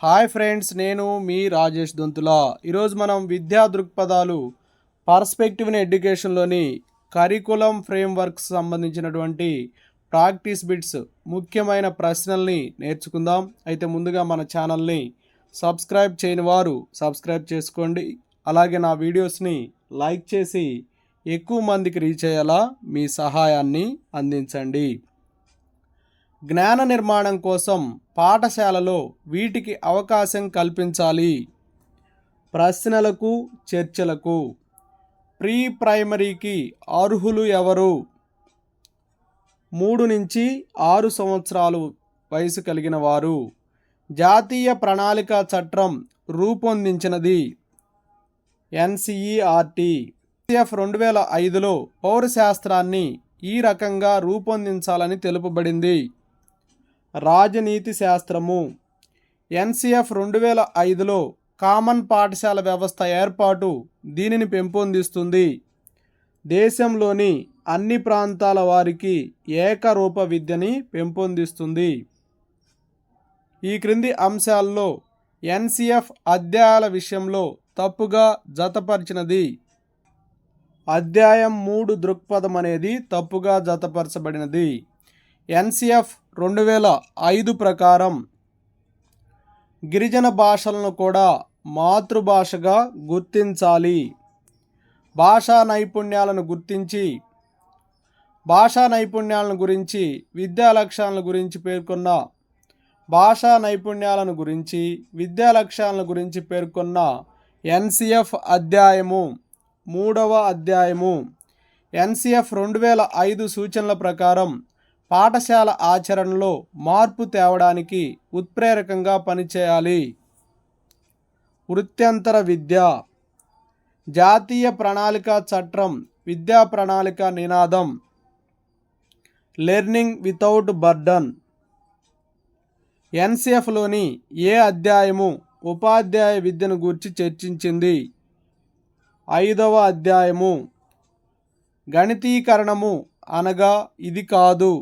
Hi friends, నేను మీ రాజేష్ దొంతులా. ఈరోజు మనం విద్యా దృక్పథాలు పర్స్పెక్టివ్ ఇన్ ఎడ్యుకేషన్లోని కరికులం ఫ్రేమ్వర్క్స్ సంబంధించినటువంటి ప్రాక్టీస్ బిట్స్ ముఖ్యమైన ప్రశ్నల్ని నేర్చుకుందాం. అయితే ముందుగా మన ఛానల్ని సబ్స్క్రైబ్ చేయని వారు సబ్స్క్రైబ్ చేసుకోండి. అలాగే నా వీడియోస్ని లైక్ చేసి ఎక్కువ మందికి రీచ్ అయ్యేలా మీ సహాయాన్ని అందించండి. జ్ఞాన నిర్మాణం కోసం పాఠశాలలో వీటికి అవకాశం కల్పించాలి. ప్రశ్నలకు, చర్చలకు. ప్రీ ప్రైమరీకి అర్హులు ఎవరు? 3 నుంచి 6 సంవత్సరాలు వయసు కలిగిన వారు. జాతీయ ప్రణాళిక చట్టం రూపొందించినది ఎన్సిఈఆర్టీ. ఎన్సిఎఫ్ 2005లో పౌరశాస్త్రాన్ని ఈ రకంగా రూపొందించాలని తెలుపబడింది. రాజనీతి శాస్త్రము. ఎన్సిఎఫ్ 2005లో కామన్ పాఠశాల వ్యవస్థ ఏర్పాటు దీనిని పెంపొందిస్తుంది. దేశంలోని అన్ని ప్రాంతాల వారికి ఏకరూప విద్యని పెంపొందిస్తుంది. ఈ క్రింది అంశాల్లో ఎన్సిఎఫ్ అధ్యాయాల విషయంలో తప్పుగా జతపరిచినది. అధ్యాయం 3 దృక్పథం అనేది తప్పుగా జతపరచబడినది. ఎన్సిఎఫ్ 2005 ప్రకారం గిరిజన భాషలను కూడా మాతృభాషగా గుర్తించాలి. భాషా నైపుణ్యాలను గురించి విద్యా లక్ష్యాలను గురించి పేర్కొన్న విద్యా లక్ష్యాలను గురించి పేర్కొన్న ఎన్సిఎఫ్ అధ్యాయము 3వ అధ్యాయము. ఎన్సిఎఫ్ 2005 సూచనల ప్రకారం పాఠశాల ఆచరణలో మార్పు తేవడానికి ఉత్ప్రేరకంగా పనిచేయాలి. వృత్యంతర విద్య. జాతీయ ప్రణాళిక చట్టం విద్యా ప్రణాళిక నినాదం లెర్నింగ్ వితౌట్ బర్డన్. ఎన్సిఎఫ్లోని ఏ అధ్యాయము ఉపాధ్యాయ విద్యను గూర్చి చర్చించింది? 5వ అధ్యాయము. గణితీకరణము అనగా ఇది కాదు.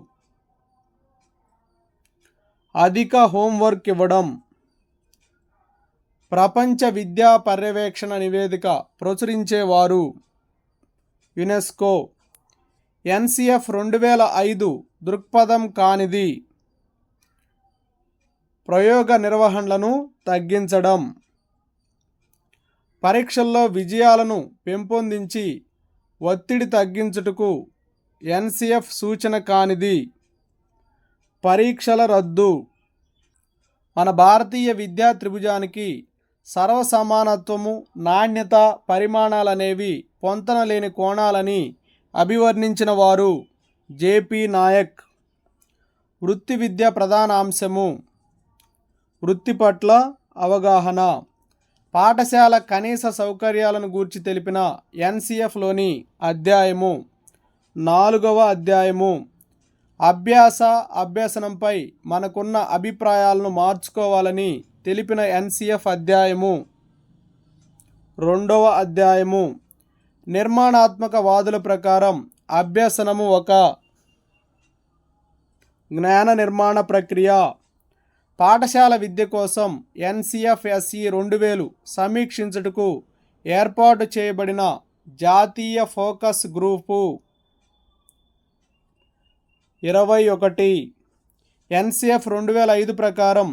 అధిక హోంవర్క్ ఇవ్వడం. ప్రపంచ విద్యా పర్యవేక్షణ నివేదిక ప్రచురించేవారు యునెస్కో. ఎన్సిఎఫ్ 2005 దృక్పథం కానిది. ప్రయోగ నిర్వహణలను తగ్గించడం. పరీక్షల్లో విజయాలను పెంపొందించి ఒత్తిడి తగ్గించుటకు ఎన్సిఎఫ్ సూచన కానిది. పరీక్షల రద్దు. మన భారతీయ విద్యా త్రిభుజానికి సర్వసమానత్వము, నాణ్యత, పరిమాణాలనేవి పొంతనలేని కోణాలని అభివర్ణించిన వారు జేపీ నాయక్. వృత్తి విద్య ప్రధాన అంశము. వృత్తి పట్ల అవగాహన. పాఠశాల కనీస సౌకర్యాలను గూర్చి తెలిపిన ఎన్సిఎఫ్లోని అధ్యాయము 4వ అధ్యాయము. అభ్యసనంపై మనకున్న అభిప్రాయాలను మార్చుకోవాలని తెలిపిన ఎన్సిఎఫ్ అధ్యాయము 2వ అధ్యాయము. నిర్మాణాత్మక వాదుల ప్రకారం అభ్యసనము ఒక జ్ఞాన నిర్మాణ ప్రక్రియ. పాఠశాల విద్య కోసం ఎన్సిఎఫ్ఎస్ఈ 2000 సమీక్షించుటకు ఏర్పాటు చేయబడిన జాతీయ ఫోకస్ గ్రూపు. 21. ఎన్సిఎఫ్ 2005 ప్రకారం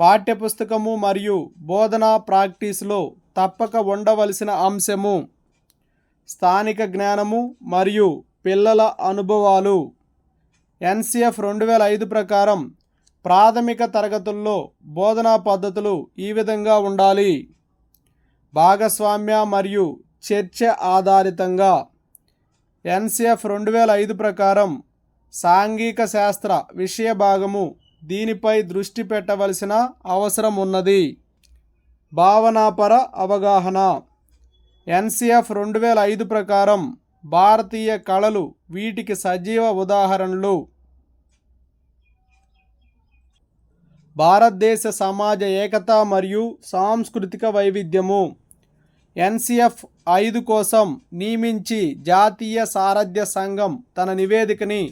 పాఠ్యపుస్తకము మరియు బోధనా ప్రాక్టీస్లో తప్పక ఉండవలసిన అంశము స్థానిక జ్ఞానము మరియు పిల్లల అనుభవాలు. ఎన్సిఎఫ్ 2005 ప్రకారం ప్రాథమిక తరగతుల్లో బోధనా పద్ధతులు ఈ విధంగా ఉండాలి: భాగస్వామ్య మరియు చర్చ ఆధారితంగా. ఎన్సిఎఫ్ 2005 ప్రకారం సాంఘిక శాస్త్ర విషయ భాగము దీనిపై దృష్టి పెట్టవలసిన అవసరం ఉన్నది. భావనాపర అవగాహన. ఎన్సిఎఫ్ 2005 ప్రకారం భారతీయ కళలు వీటికి సజీవ ఉదాహరణలు. భారతదేశ సమాజ ఏకత మరియు సాంస్కృతిక వైవిధ్యము. ఎన్సిఎఫ్ 5 కోసం నియమించి జాతీయ సారథ్య సంఘం తన నివేదికని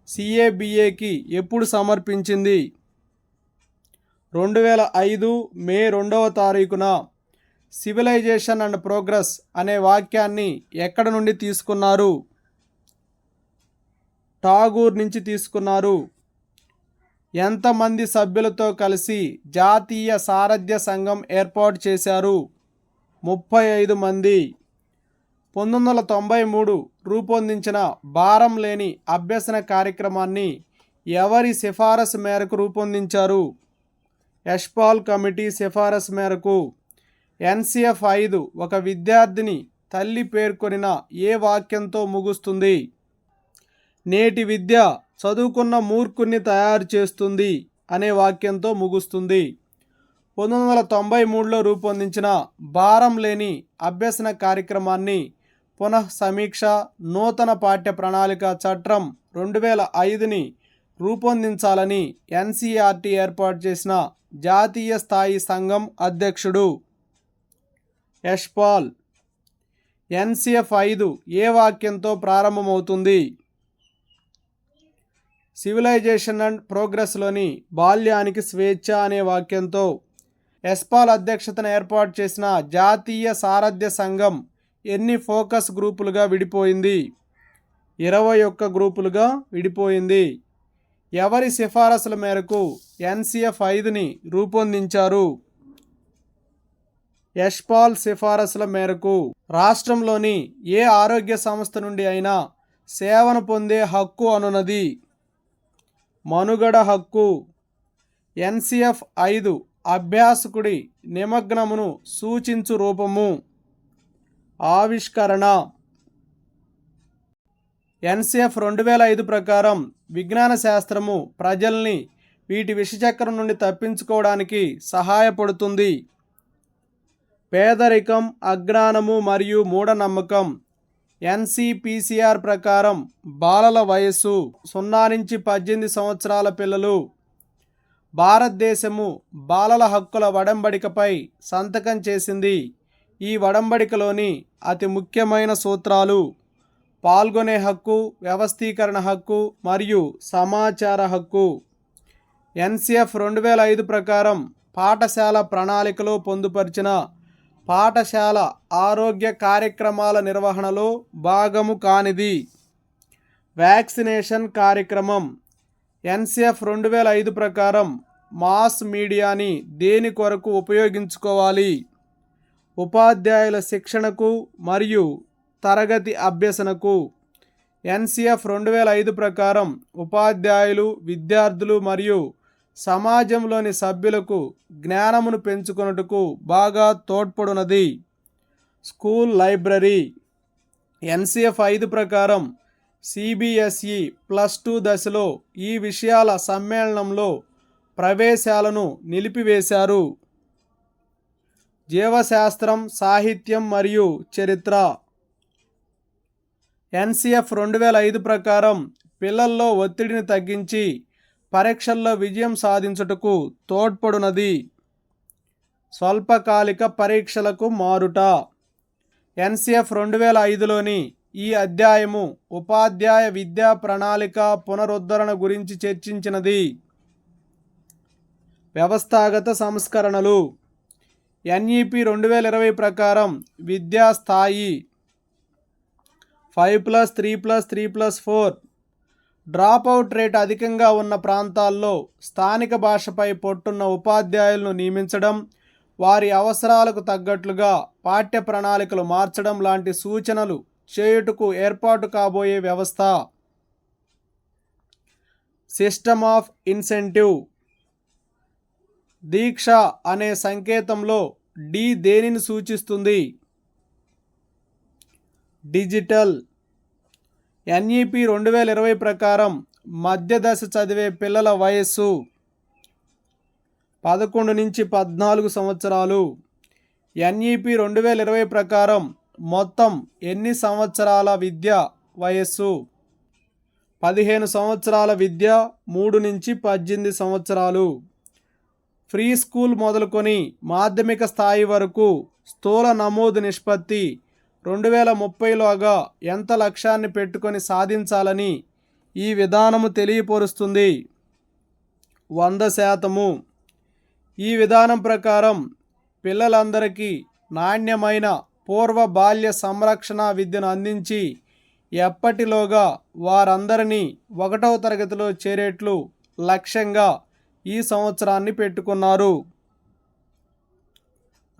సిఏబిఏకి ఎప్పుడు సమర్పించింది? 2005 మే 2వ తారీఖున సివిలైజేషన్ అండ్ ప్రోగ్రెస్ అనే వాక్యాన్ని ఎక్కడ నుండి తీసుకున్నారు? ఠాగూర్ నుంచి తీసుకున్నారు. ఎంతమంది సభ్యులతో కలిసి జాతీయ సారథ్య సంఘం ఏర్పాటు చేశారు? 35 మంది. 1993 రూపొందించిన భారం లేని అభ్యసన కార్యక్రమాన్ని ఎవరి సిఫారసు మేరకు రూపొందించారు? యష్పాల్ కమిటీ సిఫారసు మేరకు. NCF 5 ఒక విద్యార్థిని తల్లి పేర్కొనిన ఏ వాక్యంతో ముగుస్తుంది? నేటి విద్య చదువుకున్న మూర్ఖుణ్ణి తయారు చేస్తుంది అనే వాక్యంతో ముగుస్తుంది. 1993లో రూపొందించిన భారం లేని అభ్యసన కార్యక్రమాన్ని పునః సమీక్ష నూతన పాఠ్య ప్రణాళిక చట్టం 2005ని రూపొందించాలని NCERT ఏర్పాటు చేసిన జాతీయ స్థాయి సంఘం అధ్యక్షుడు యష్పాల్. NCF 5 ఏ వాక్యంతో ప్రారంభమవుతుంది? సివిలైజేషన్ అండ్ ప్రోగ్రెస్లోని బాల్యానికి స్వేచ్ఛ అనే వాక్యంతో. యష్పాల్ అధ్యక్షతన ఏర్పాటు చేసిన జాతీయ సారథ్య సంఘం ఎన్ని ఫోకస్ గ్రూపులుగా విడిపోయింది? 21 గ్రూపులుగా విడిపోయింది. ఎవరి సిఫారసుల మేరకు NCF 5ని రూపొందించారు? యష్పాల్ సిఫారసుల మేరకు. రాష్ట్రంలోని ఏ ఆరోగ్య సంస్థ నుండి అయినా సేవను పొందే హక్కు అనున్నది? మనుగడ హక్కు. NCF 5 అభ్యాసకుడి నిమగ్నమును సూచించు రూపము. ఆవిష్కరణ. NCF 2005 ప్రకారం విజ్ఞాన శాస్త్రము ప్రజల్ని వీటి విషచక్రం నుండి తప్పించుకోవడానికి సహాయపడుతుంది. పేదరికం, అజ్ఞానము మరియు మూఢనమ్మకం. NCPCR ప్రకారం బాలల వయస్సు 0 నుంచి 18 సంవత్సరాల పిల్లలు. భారతదేశము బాలల హక్కుల వడంబడికపై సంతకం చేసింది. ఈ వడంబడికలోని అతి ముఖ్యమైన సూత్రాలు: పాల్గొనే హక్కు, వ్యవస్థీకరణ హక్కు మరియు సమాచార హక్కు. NCF 2005 ప్రకారం పాఠశాల ప్రణాళికలో పొందుపరిచిన పాఠశాల ఆరోగ్య కార్యక్రమాల నిర్వహణలో భాగము కానిది వ్యాక్సినేషన్ కార్యక్రమం. NCF 2005 ప్రకారం మాస్ మీడియాని దేని కొరకు ఉపయోగించుకోవాలి? ఉపాధ్యాయుల శిక్షణకు మరియు తరగతి అభ్యసనకు. NCF 2005 ప్రకారం ఉపాధ్యాయులు, విద్యార్థులు మరియు సమాజంలోని సభ్యులకు జ్ఞానమును పెంచుకొనుటకు బాగా తోడ్పడునది. School library. NCF 5 ప్రకారం CBSE +2 దశలో ఈ విషయాల సమ్మేళనంలో ప్రవేశాలను నిలిపివేశారు: జీవశాస్త్రం, సాహిత్యం మరియు చరిత్ర. NCF 2005 ప్రకారం పిల్లల్లో ఒత్తిడిని తగ్గించి పరీక్షల్లో విజయం సాధించుటకు తోడ్పడునది. స్వల్పకాలిక పరీక్షలకు మారుట. NCF 2005లోని ఈ అధ్యాయము ఉపాధ్యాయ విద్యా ప్రణాళిక పునరుద్ధరణ గురించి చర్చించినది. వ్యవస్థాగత సంస్కరణలు. NEP 2020 ప్రకారం విద్యా స్థాయి 5+3+3+4. డ్రాపౌట్ రేట్ అధికంగా ఉన్న ప్రాంతాల్లో స్థానిక భాషపై పట్టున్న ఉపాధ్యాయులను నియమించడం, వారి అవసరాలకు తగ్గట్లుగా పాఠ్య ప్రణాళికలు మార్చడం లాంటి సూచనలు చేయుటకు ఏర్పాటు కాబోయే వ్యవస్థ. System of incentive. దీక్ష అనే సంకేతంలో D దేనిని సూచిస్తుంది? డిజిటల్. NEP 2020 ప్రకారం మధ్య దశ చదివే పిల్లల వయస్సు 11 నుంచి 14 సంవత్సరాలు. NEP 2020 ప్రకారం మొత్తం ఎన్ని సంవత్సరాల విద్య వయస్సు? 15 సంవత్సరాల విద్య 3 నుంచి 18 సంవత్సరాలు. ఫ్రీ స్కూల్ మొదలుకొని మాధ్యమిక స్థాయి వరకు స్థూల నమోదు నిష్పత్తి 2030లోగా ఎంత లక్ష్యాన్ని పెట్టుకొని సాధించాలని ఈ విధానము తెలియపరుస్తుంది? 100%. ఈ విధానం ప్రకారం పిల్లలందరికీ నాణ్యమైన పూర్వ బాల్య సంరక్షణ విద్యను అందించి ఎప్పటిలోగా వారందరినీ 1వ తరగతిలో చేరేట్లు లక్ష్యంగా ఈ సంవత్సరాన్ని పెట్టుకున్నారు.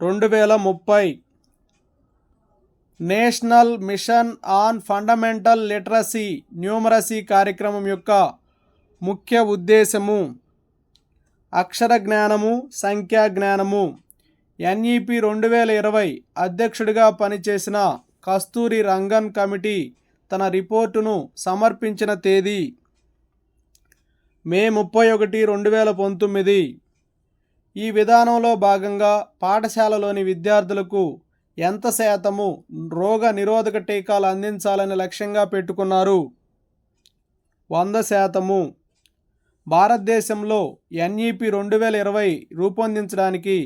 2030 national mission on fundamental literacy numeracy కార్యక్రమం యొక్క ముఖ్య ఉద్దేశము అక్షర జ్ఞానము, సంఖ్యా జ్ఞానము. NEP 2020 అధ్యక్షుడిగా పనిచేసిన కస్తూరి రంగన్ కమిటీ తన రిపోర్టును సమర్పించిన తేదీ మే 31, 2019. ఈ విధానంలో భాగంగా పాఠశాలలోని విద్యార్థులకు ఎంత శాతము రోగ నిరోధక టీకాలు అందించాలని లక్ష్యంగా పెట్టుకున్నారు? 100%. భారతదేశంలో NEP 2020 రూపొందించడానికి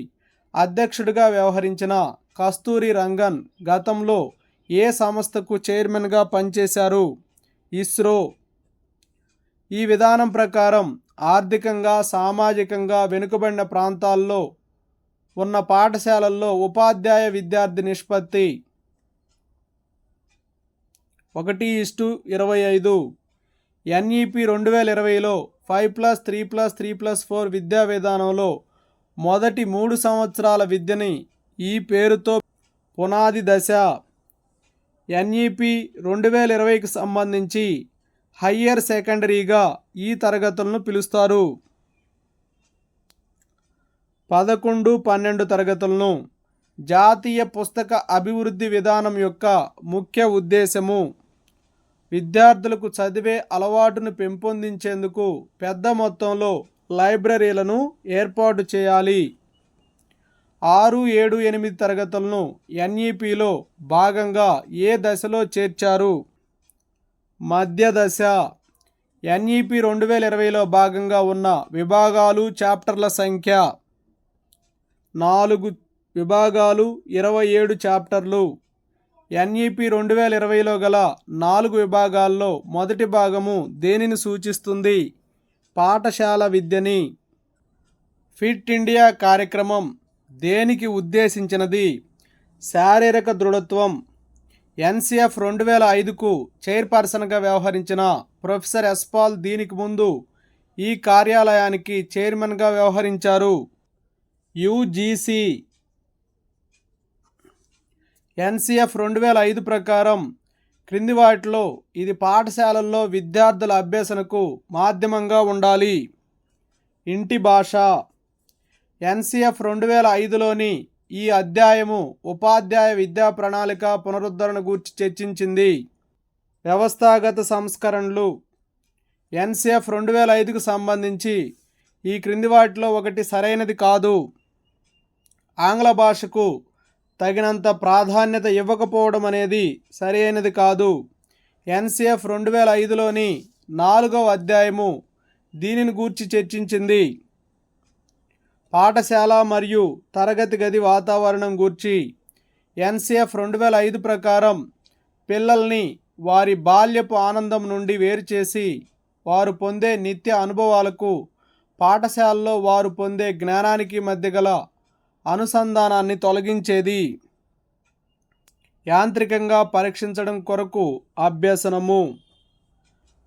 అధ్యక్షుడిగా వ్యవహరించిన కస్తూరి రంగన్ గతంలో ఏ సంస్థకు చైర్మన్గా పనిచేశారు? ఇస్రో. ఈ విధానం ప్రకారం ఆర్థికంగా, సామాజికంగా వెనుకబడిన ప్రాంతాల్లో ఉన్న పాఠశాలల్లో ఉపాధ్యాయ విద్యార్థి నిష్పత్తి 1:25. NEP 2020లో 5+3+3+4 విద్యా విధానంలో మొదటి 3 సంవత్సరాల విద్యని ఈ పేరుతో పునాది దశ. NEP 2020కి సంబంధించి హయ్యర్ సెకండరీగా ఈ తరగతులను పిలుస్తారు. 11, 12 తరగతులను. జాతీయ పుస్తక అభివృద్ధి విధానం యొక్క ముఖ్య ఉద్దేశము విద్యార్థులకు చదివే అలవాటును పెంపొందించేందుకు పెద్ద మొత్తంలో లైబ్రరీలను ఏర్పాటు చేయాలి. 6, 7, 8 తరగతులను NEPలో భాగంగా ఏ దశలో చేర్చారు? మధ్య దశ. NEP 2020లో భాగంగా ఉన్న విభాగాలు, చాప్టర్ల సంఖ్య 4 విభాగాలు, 27 చాప్టర్లు. NEP 2020లో గల 4 విభాగాల్లో మొదటి భాగము దేనిని సూచిస్తుంది? పాఠశాల విద్యని. ఫిట్ ఇండియా కార్యక్రమం దేనికి ఉద్దేశించినది? శారీరక దృఢత్వం. NCF 2005కు చైర్పర్సన్గా వ్యవహరించిన ప్రొఫెసర్ యశ్పాల్ దీనికి ముందు ఈ కార్యాలయానికి చైర్మన్గా వ్యవహరించారు. UGC. NCF 2005 ప్రకారం క్రింది వాటిలో ఇది పాఠశాలల్లో విద్యార్థుల అభ్యసనకు మాధ్యమంగా ఉండాలి. ఇంటి భాష. NCF 2005లోని ఈ అధ్యాయము ఉపాధ్యాయ విద్యా ప్రణాళిక పునరుద్ధరణ గూర్చి చర్చించింది. వ్యవస్థాగత సంస్కరణలు. NCF 2005కు సంబంధించి ఈ క్రింది వాటిలో ఒకటి సరైనది కాదు. ఆంగ్ల భాషకు తగినంత ప్రాధాన్యత ఇవ్వకపోవడం అనేది సరైనది కాదు. NCF 2005లోని 4వ అధ్యాయము దీనిని గూర్చి చర్చించింది. పాఠశాల మరియు తరగతి గది వాతావరణం గూర్చి NCF 2005 ప్రకారం పిల్లల్ని వారి బాల్యపు ఆనందం నుండి వేరు చేసి వారు పొందే నిత్య అనుభవాలకు పాఠశాలలో వారు పొందే జ్ఞానానికి మధ్య గల అనుసంధానాన్ని తొలగించేది. యాంత్రికంగా పరీక్షించడం కొరకు అభ్యసనము.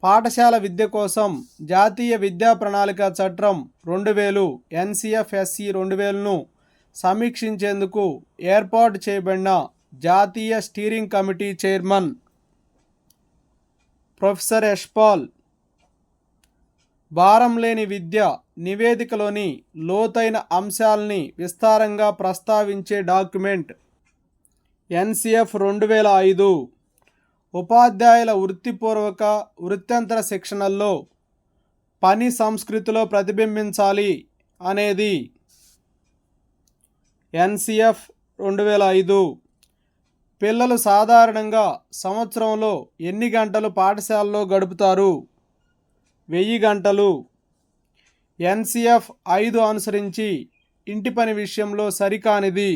పాఠశాల విద్య కోసం జాతీయ విద్యా ప్రణాళిక చట్టం 2000 NCF SE 2000ను సమీక్షించేందుకు ఏర్పాటు చేయబడిన జాతీయ steering committee chairman professor Yashpal. భారం లేని విద్య నివేదికలోని లోతైన అంశాలని విస్తారంగా ప్రస్తావించే డాక్యుమెంట్ NCF 2005. ఉపాధ్యాయుల వృత్తిపూర్వక, వృత్యంతర శిక్షణల్లో పని సంస్కృతిలో ప్రతిబింబించాలి అనేది NCF 2005. పిల్లలు సాధారణంగా సంవత్సరంలో ఎన్ని గంటలు పాఠశాలలో గడుపుతారు? 1000 గంటలు. NCF 5 అనుసరించి ఇంటి పని విషయంలో సరికానిది.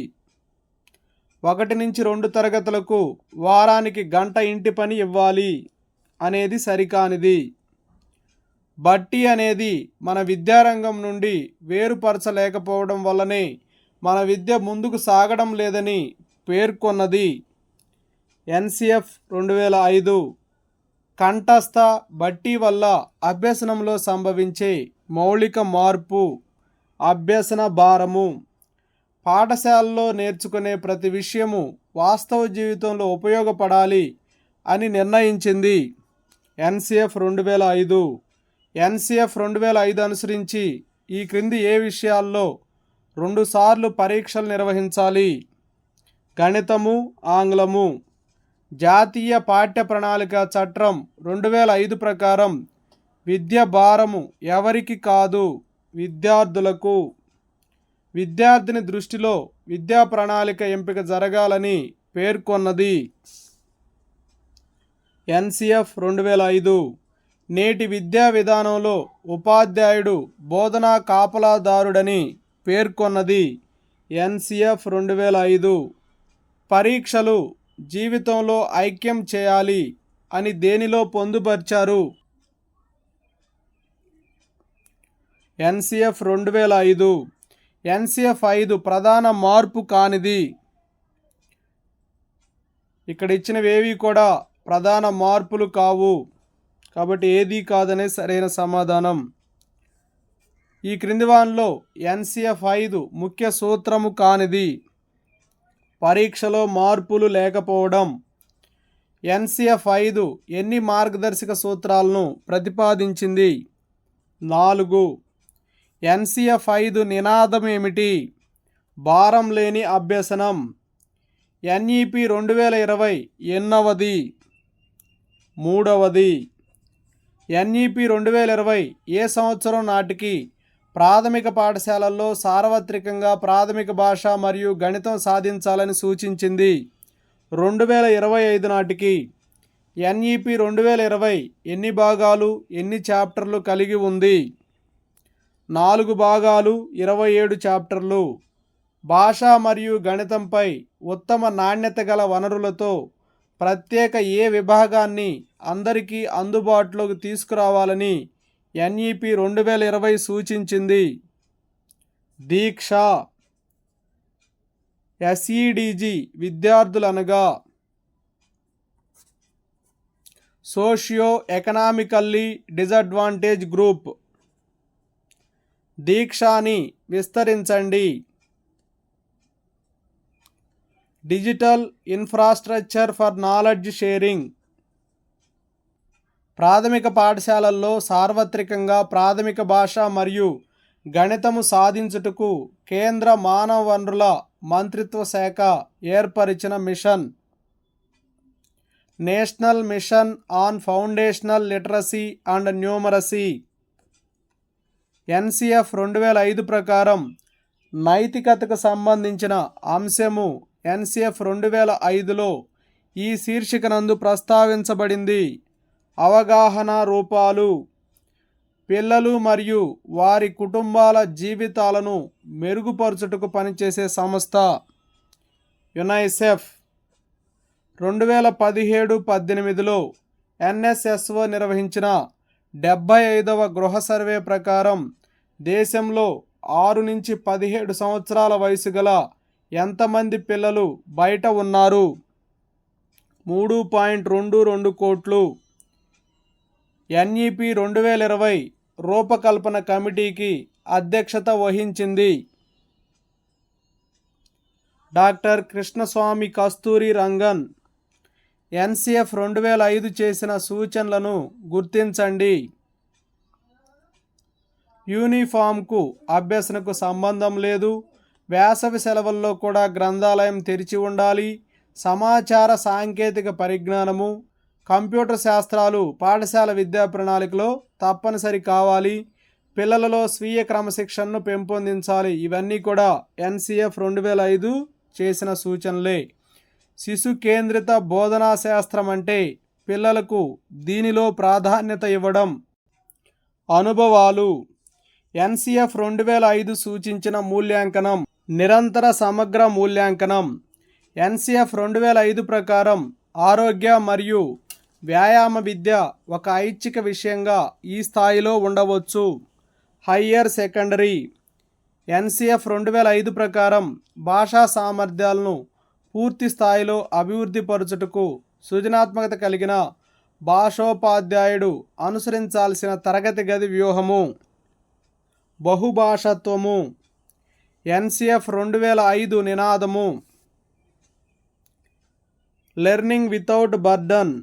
1 నుంచి 2 తరగతులకు వారానికి గంట ఇంటి పని ఇవ్వాలి అనేది సరికానిది. బట్టి అనేది మన విద్యారంగం నుండి వేరుపరచలేకపోవడం వల్లనే మన విద్య ముందుకు సాగడం లేదని పేర్కొన్నది. ఎన్సిఎఫ్ 2005. కంఠస్థ బట్టి వల్ల అభ్యసనంలో సంభవించే మౌలిక మార్పు, అభ్యసన భారము. పాఠశాలలో నేర్చుకునే ప్రతి విషయము వాస్తవ జీవితంలో ఉపయోగపడాలి అని నిర్ణయించింది ఎన్సిఎఫ్ 2005. ఎన్సిఎఫ్ 2005 అనుసరించి ఈ క్రింది ఏ విషయాల్లో 2 సార్లు పరీక్షలు నిర్వహించాలి? గణితము, ఆంగ్లము. జాతీయ పాఠ్య ప్రణాళిక చట్టం 2005 ప్రకారం విద్య భారము ఎవరికి కాదు, విద్యార్థులకు. విద్యార్థిని దృష్టిలో విద్యా ప్రణాళిక ఎంపిక జరగాలని పేర్కొన్నది ఎన్సిఎఫ్ 2005. నేటి విద్యా విధానంలో ఉపాధ్యాయుడు బోధనా కాపలాదారుడని పేర్కొన్నది ఎన్సిఎఫ్ 2005. పరీక్షలు జీవితంలో ఐక్యం చేయాలి అని దేనిలో పొందుపరిచారు? ఎన్సిఎఫ్ 2005. ఎన్సిఎఫ్ 5 ప్రధాన మార్పు కానిది. ఇక్కడ ఇచ్చినవేవి కూడా ప్రధాన మార్పులు కావు, కాబట్టి ఏది కాదనే సరైన సమాధానం. ఈ క్రింది వానిలో ఎన్సిఎఫ్ 5 ముఖ్య సూత్రము కానిది. పరీక్షలో మార్పులు లేకపోవడం. ఎన్సిఎఫ్ 5 ఎన్ని మార్గదర్శక సూత్రాలను ప్రతిపాదించింది? 4. ఎన్సిఎఫ్ 5 నినాదం ఏమిటి? భారం లేని అభ్యసనం. ఎన్ఈపి 2020 ఎన్నవది? 3వది. ఎన్ఈపి 2020 ఏ సంవత్సరం నాటికి ప్రాథమిక పాఠశాలల్లో సార్వత్రికంగా ప్రాథమిక భాష మరియు గణితం సాధించాలని సూచించింది? 2025 నాటికి. ఎన్ఈపి 2020 ఎన్ని భాగాలు, ఎన్ని చాప్టర్లు కలిగి ఉంది? 4 భాగాలు, 27 చాప్టర్లు. భాష మరియు గణితంపై ఉత్తమ నాణ్యత గల వనరులతో ప్రత్యేక ఏ విభాగాన్ని అందరికీ అందుబాటులోకి తీసుకురావాలని ఎన్ఈపి 2020 సూచించింది? దీక్ష. ఎస్ఈడిజి విద్యార్థులనగా సోషియో ఎకనామికల్లీ డిసడ్వాంటేజ్ గ్రూప్. దీక్షని విస్తరించండి. Digital infrastructure for knowledge sharing. ప్రాథమిక పాఠశాలల్లో సార్వత్రికంగా ప్రాథమిక భాష మరియు గణితము సాధించుటకు కేంద్ర మానవ వనరుల మంత్రిత్వ శాఖ ఏర్పరిచిన mission. National mission on foundational literacy and numeracy. NCF 2005 ప్రకారం నైతికతకు సంబంధించిన అంశము ఎన్సిఎఫ్ 2005లో ఈ శీర్షికనందు ప్రస్తావించబడింది. అవగాహన రూపాలు. పిల్లలు మరియు వారి కుటుంబాల జీవితాలను మెరుగుపరచుటకు పనిచేసే సంస్థ యునైసెఫ్. 2017-18లో ఎన్ఎస్ఎస్ఓ నిర్వహించిన 75వ గృహ సర్వే ప్రకారం దేశంలో 6 నుంచి 17 సంవత్సరాల వయసు గల ఎంతమంది పిల్లలు బయట ఉన్నారు? 3.22 కోట్లు. ఎన్ఈపి 2020 రూపకల్పన కమిటీకి అధ్యక్షత వహించింది డాక్టర్ కృష్ణస్వామి కస్తూరి రంగన్. ఎన్సిఎఫ్ 2005 చేసిన సూచనలను గుర్తించండి. యూనిఫామ్కు అభ్యసనకు సంబంధం లేదు. వేసవి సెలవుల్లో కూడా గ్రంథాలయం తెరిచి ఉండాలి. సమాచార సాంకేతిక పరిజ్ఞానము, కంప్యూటర్ శాస్త్రాలు పాఠశాల విద్యా ప్రణాళికలో తప్పనిసరి కావాలి. పిల్లలలో స్వీయ క్రమశిక్షణను పెంపొందించాలి. ఇవన్నీ కూడా ఎన్సిఎఫ్ 2005 చేసిన సూచనలే. శిశు కేంద్రిత బోధనా శాస్త్రం అంటే పిల్లలకు దీనిలో ప్రాధాన్యత ఇవ్వడం. అనుభవాలు. ఎన్సిఎఫ్ 2005 సూచించిన మూల్యాంకనం నిరంతర సమగ్ర మూల్యాంకనం. ఎన్సిఎఫ్ 2005 ప్రకారం ఆరోగ్య మరియు వ్యాయామ విద్య ఒక ఐచ్ఛిక విషయంగా ఈ స్థాయిలో ఉండవచ్చు. Higher secondary. ఎన్సిఎఫ్ 2005 ప్రకారం భాషా సామర్థ్యాలను పూర్తి స్థాయిలో అభివృద్ధి పరచుటకు సృజనాత్మకత కలిగిన భాషోపాధ్యాయుడు అనుసరించాల్సిన తరగతి గది వ్యూహము బహుభాషత్వము. ఎన్సిఎఫ్ 2005 నినాదము లెర్నింగ్ వితౌట్ బర్డన్.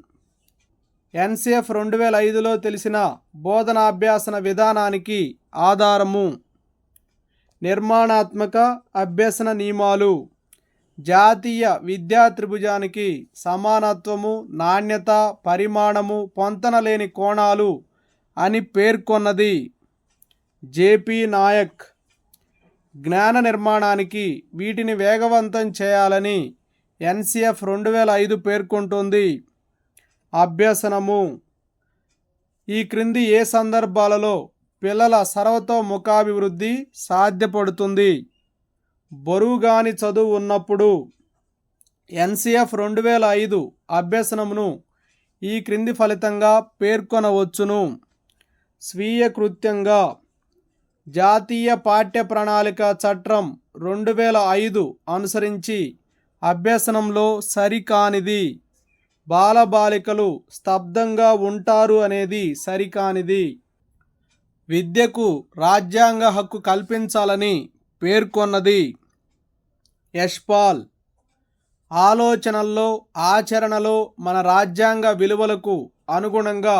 ఎన్సిఎఫ్ 2005లో తెలిసిన బోధనాభ్యాసన విధానానికి ఆధారము నిర్మాణాత్మక అభ్యసన నియమాలు. జాతీయ విద్యా త్రిభుజానికి సమానత్వము, నాణ్యత, పరిమాణము, పొంతనలేని కోణాలు అని పేర్కొన్నది జేపీ నాయక్. జ్ఞాన నిర్మాణానికి వీటిని వేగవంతం చేయాలని ఎన్సిఎఫ్ 2005 పేర్కొంటుంది. అభ్యసనము. ఈ క్రింది ఏ సందర్భాలలో పిల్లల సర్వతోముఖాభివృద్ధి సాధ్యపడుతుంది? బరువుగాని చదువు ఉన్నప్పుడు. ఎన్సిఎఫ్ 2005 అభ్యసనమును ఈ క్రింది ఫలితంగా పేర్కొనవచ్చును. స్వీయ కృత్యంగా. జాతీయ పాఠ్య ప్రణాళిక చట్టం 2005 అనుసరించి అభ్యసనంలో సరికానిది. బాలబాలికలు స్తబ్దంగా ఉంటారు అనేది సరికానిది. విద్యకు రాజ్యాంగ హక్కు కల్పించాలని పేర్కొన్నది యశ్పాల్. ఆలోచనల్లో, ఆచరణలో మన రాజ్యాంగ విలువలకు అనుగుణంగా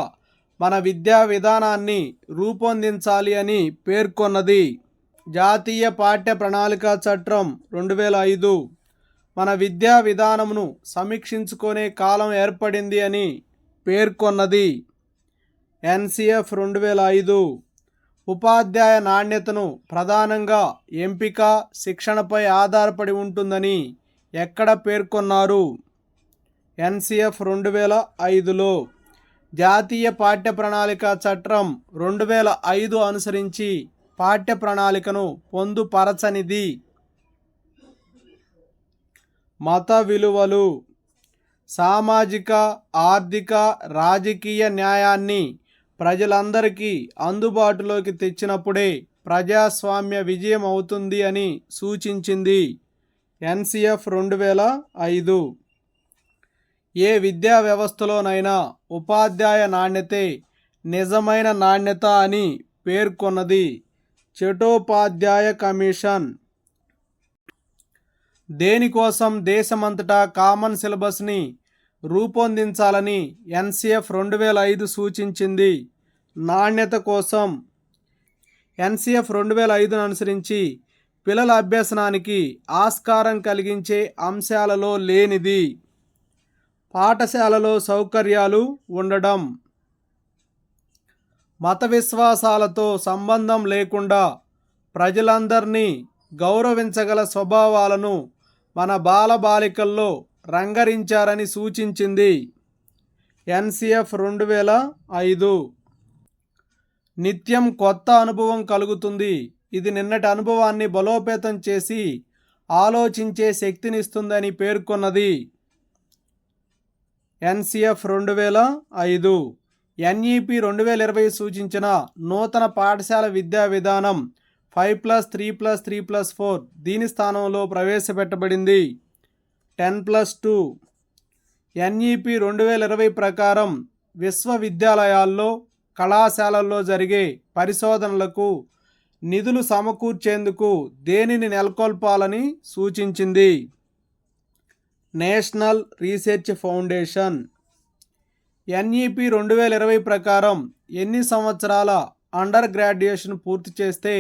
మన విద్యా విధానాన్ని రూపొందించాలి అని పేర్కొన్నది జాతీయ పాఠ్య ప్రణాళిక చట్టం 2005. మన విద్యా విధానమును సమీక్షించుకునే కాలం ఏర్పడింది అని పేర్కొన్నది ఎన్సిఎఫ్ 2005. ఉపాధ్యాయ నాణ్యతను ప్రధానంగా ఎంపిక, శిక్షణపై ఆధారపడి ఉంటుందని ఎక్కడ పేర్కొన్నారు? ఎన్సిఎఫ్ 2005లో. జాతీయ పాఠ్య ప్రణాళిక చట్టం 2005 అనుసరించి పాఠ్య ప్రణాళికను పొందుపరచనిది. మత విలువలు. సామాజిక, ఆర్థిక, రాజకీయ న్యాయాన్ని ప్రజలందరికీ అందుబాటులోకి తెచ్చినప్పుడే ప్రజాస్వామ్య విజయం అవుతుంది అని సూచించింది ఎన్సిఎఫ్ 2005. ఏ విద్యా వ్యవస్థలోనైనా ఉపాధ్యాయ నాణ్యతే నిజమైన నాణ్యత అని పేర్కొన్నది చటోపాధ్యాయ కమిషన్. దేనికోసం దేశమంతటా కామన్ సిలబస్ని రూపొందించాలని ఎన్సిఎఫ్ 2005 సూచించింది? నాణ్యత కోసం. ఎన్సిఎఫ్ 2005ను అనుసరించి పిల్లల అభ్యసనానికి ఆస్కారం కలిగించే అంశాలలో లేనిది. పాఠశాలలో సౌకర్యాలు ఉండడం. మత విశ్వాసాలతో సంబంధం లేకుండా ప్రజలందరినీ గౌరవించగల స్వభావాలను మన బాలబాలికల్లో రంగరించారని సూచించింది ఎన్సిఎఫ్ 2005. నిత్యం కొత్త అనుభవం కలుగుతుంది. ఇది నిన్నటి అనుభవాన్ని బలోపేతం చేసి ఆలోచించే శక్తినిస్తుందని పేర్కొన్నది ఎన్సిఎఫ్ 2005. ఎన్ఈపి 2020 సూచించిన నూతన పాఠశాల విద్యా విధానం 5+3+3+4 దీని స్థానంలో ప్రవేశపెట్టబడింది 10+2. ఎన్ఈపి 2020 ప్రకారం విశ్వవిద్యాలయాల్లో, కళాశాలల్లో జరిగే పరిశోధనలకు నిధులు సమకూర్చేందుకు దేనిని నెలకొల్పాలని సూచించింది? National research foundation. ఎన్ఈపి 2020 ప్రకారం ఎన్ని సంవత్సరాల అండర్ గ్రాడ్యుయేషన్ పూర్తి చేస్తే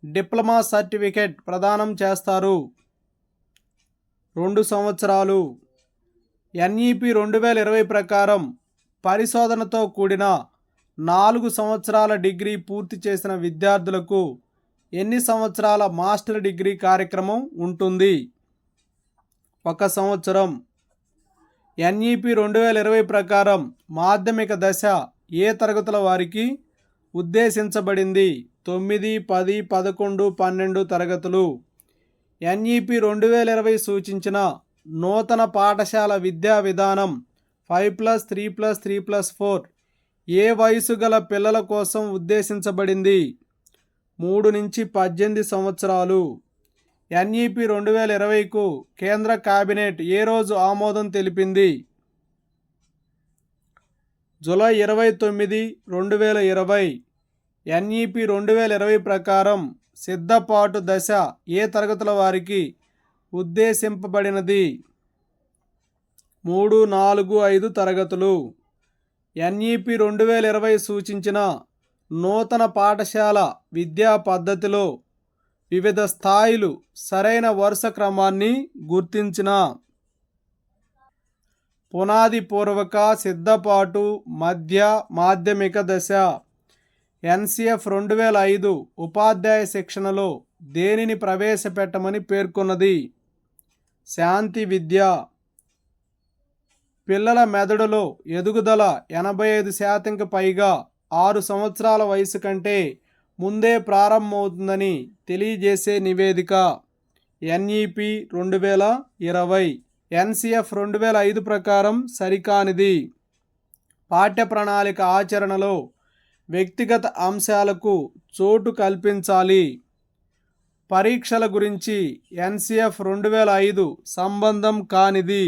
డిప్లొమా సర్టిఫికేట్ ప్రదానం చేస్తారు? 2 సంవత్సరాలు. ఎన్ఈపి 2020 ప్రకారం పరిశోధనతో కూడిన 4 సంవత్సరాల డిగ్రీ పూర్తి చేసిన విద్యార్థులకు ఎన్ని సంవత్సరాల మాస్టర్ డిగ్రీ కార్యక్రమం ఉంటుంది? 1 సంవత్సరం. ఎన్ఈపి 2020 ప్రకారం మాధ్యమిక దశ ఏ తరగతుల వారికి ఉద్దేశించబడింది? 9, 10, 11, 12 తరగతులు. ఎన్ఈపి 2020 సూచించిన నూతన పాఠశాల విద్యా విధానం 5+3+3+4 ఏ వయసు గల పిల్లల కోసం ఉద్దేశించబడింది? 3-18 సంవత్సరాలు. ఎన్ఈపి 2020కు కేంద్ర కేబినెట్ ఏ రోజు ఆమోదం తెలిపింది? జూలై 29, 2020. ఎన్ఈపి 2020 ప్రకారం సిద్ధపాటు దశ ఏ తరగతుల వారికి ఉద్దేశింపబడినది? 3, 4, 5 తరగతులు. ఎన్ఈపి 2020 సూచించిన నూతన పాఠశాల విద్యా పద్ధతిలో వివిధ స్థాయిలు సరైన వరుస క్రమాన్ని గుర్తించిన పునాది పూర్వక, సిద్ధపాటు, మధ్య, మాధ్యమిక దశ. ఎన్సిఎఫ్ 2005 ఉపాధ్యాయ శిక్షణలో దేనిని ప్రవేశపెట్టమని పేర్కొన్నది? శాంతి విద్య. పిల్లల మెదడులో ఎదుగుదల 85% పైగా 6 సంవత్సరాల వయసు కంటే ముందే ప్రారంభమవుతుందని తెలియజేసే నివేదిక. ఎన్ఈపి 2020. ఎన్సిఎఫ్ 2005 ప్రకారం సరికానిది. పాఠ్య ప్రణాళిక ఆచరణలో వ్యక్తిగత అంశాలకు చోటు కల్పించాలి. పరీక్షల గురించి ఎన్సిఎఫ్ 2005 సంబంధం కానిది.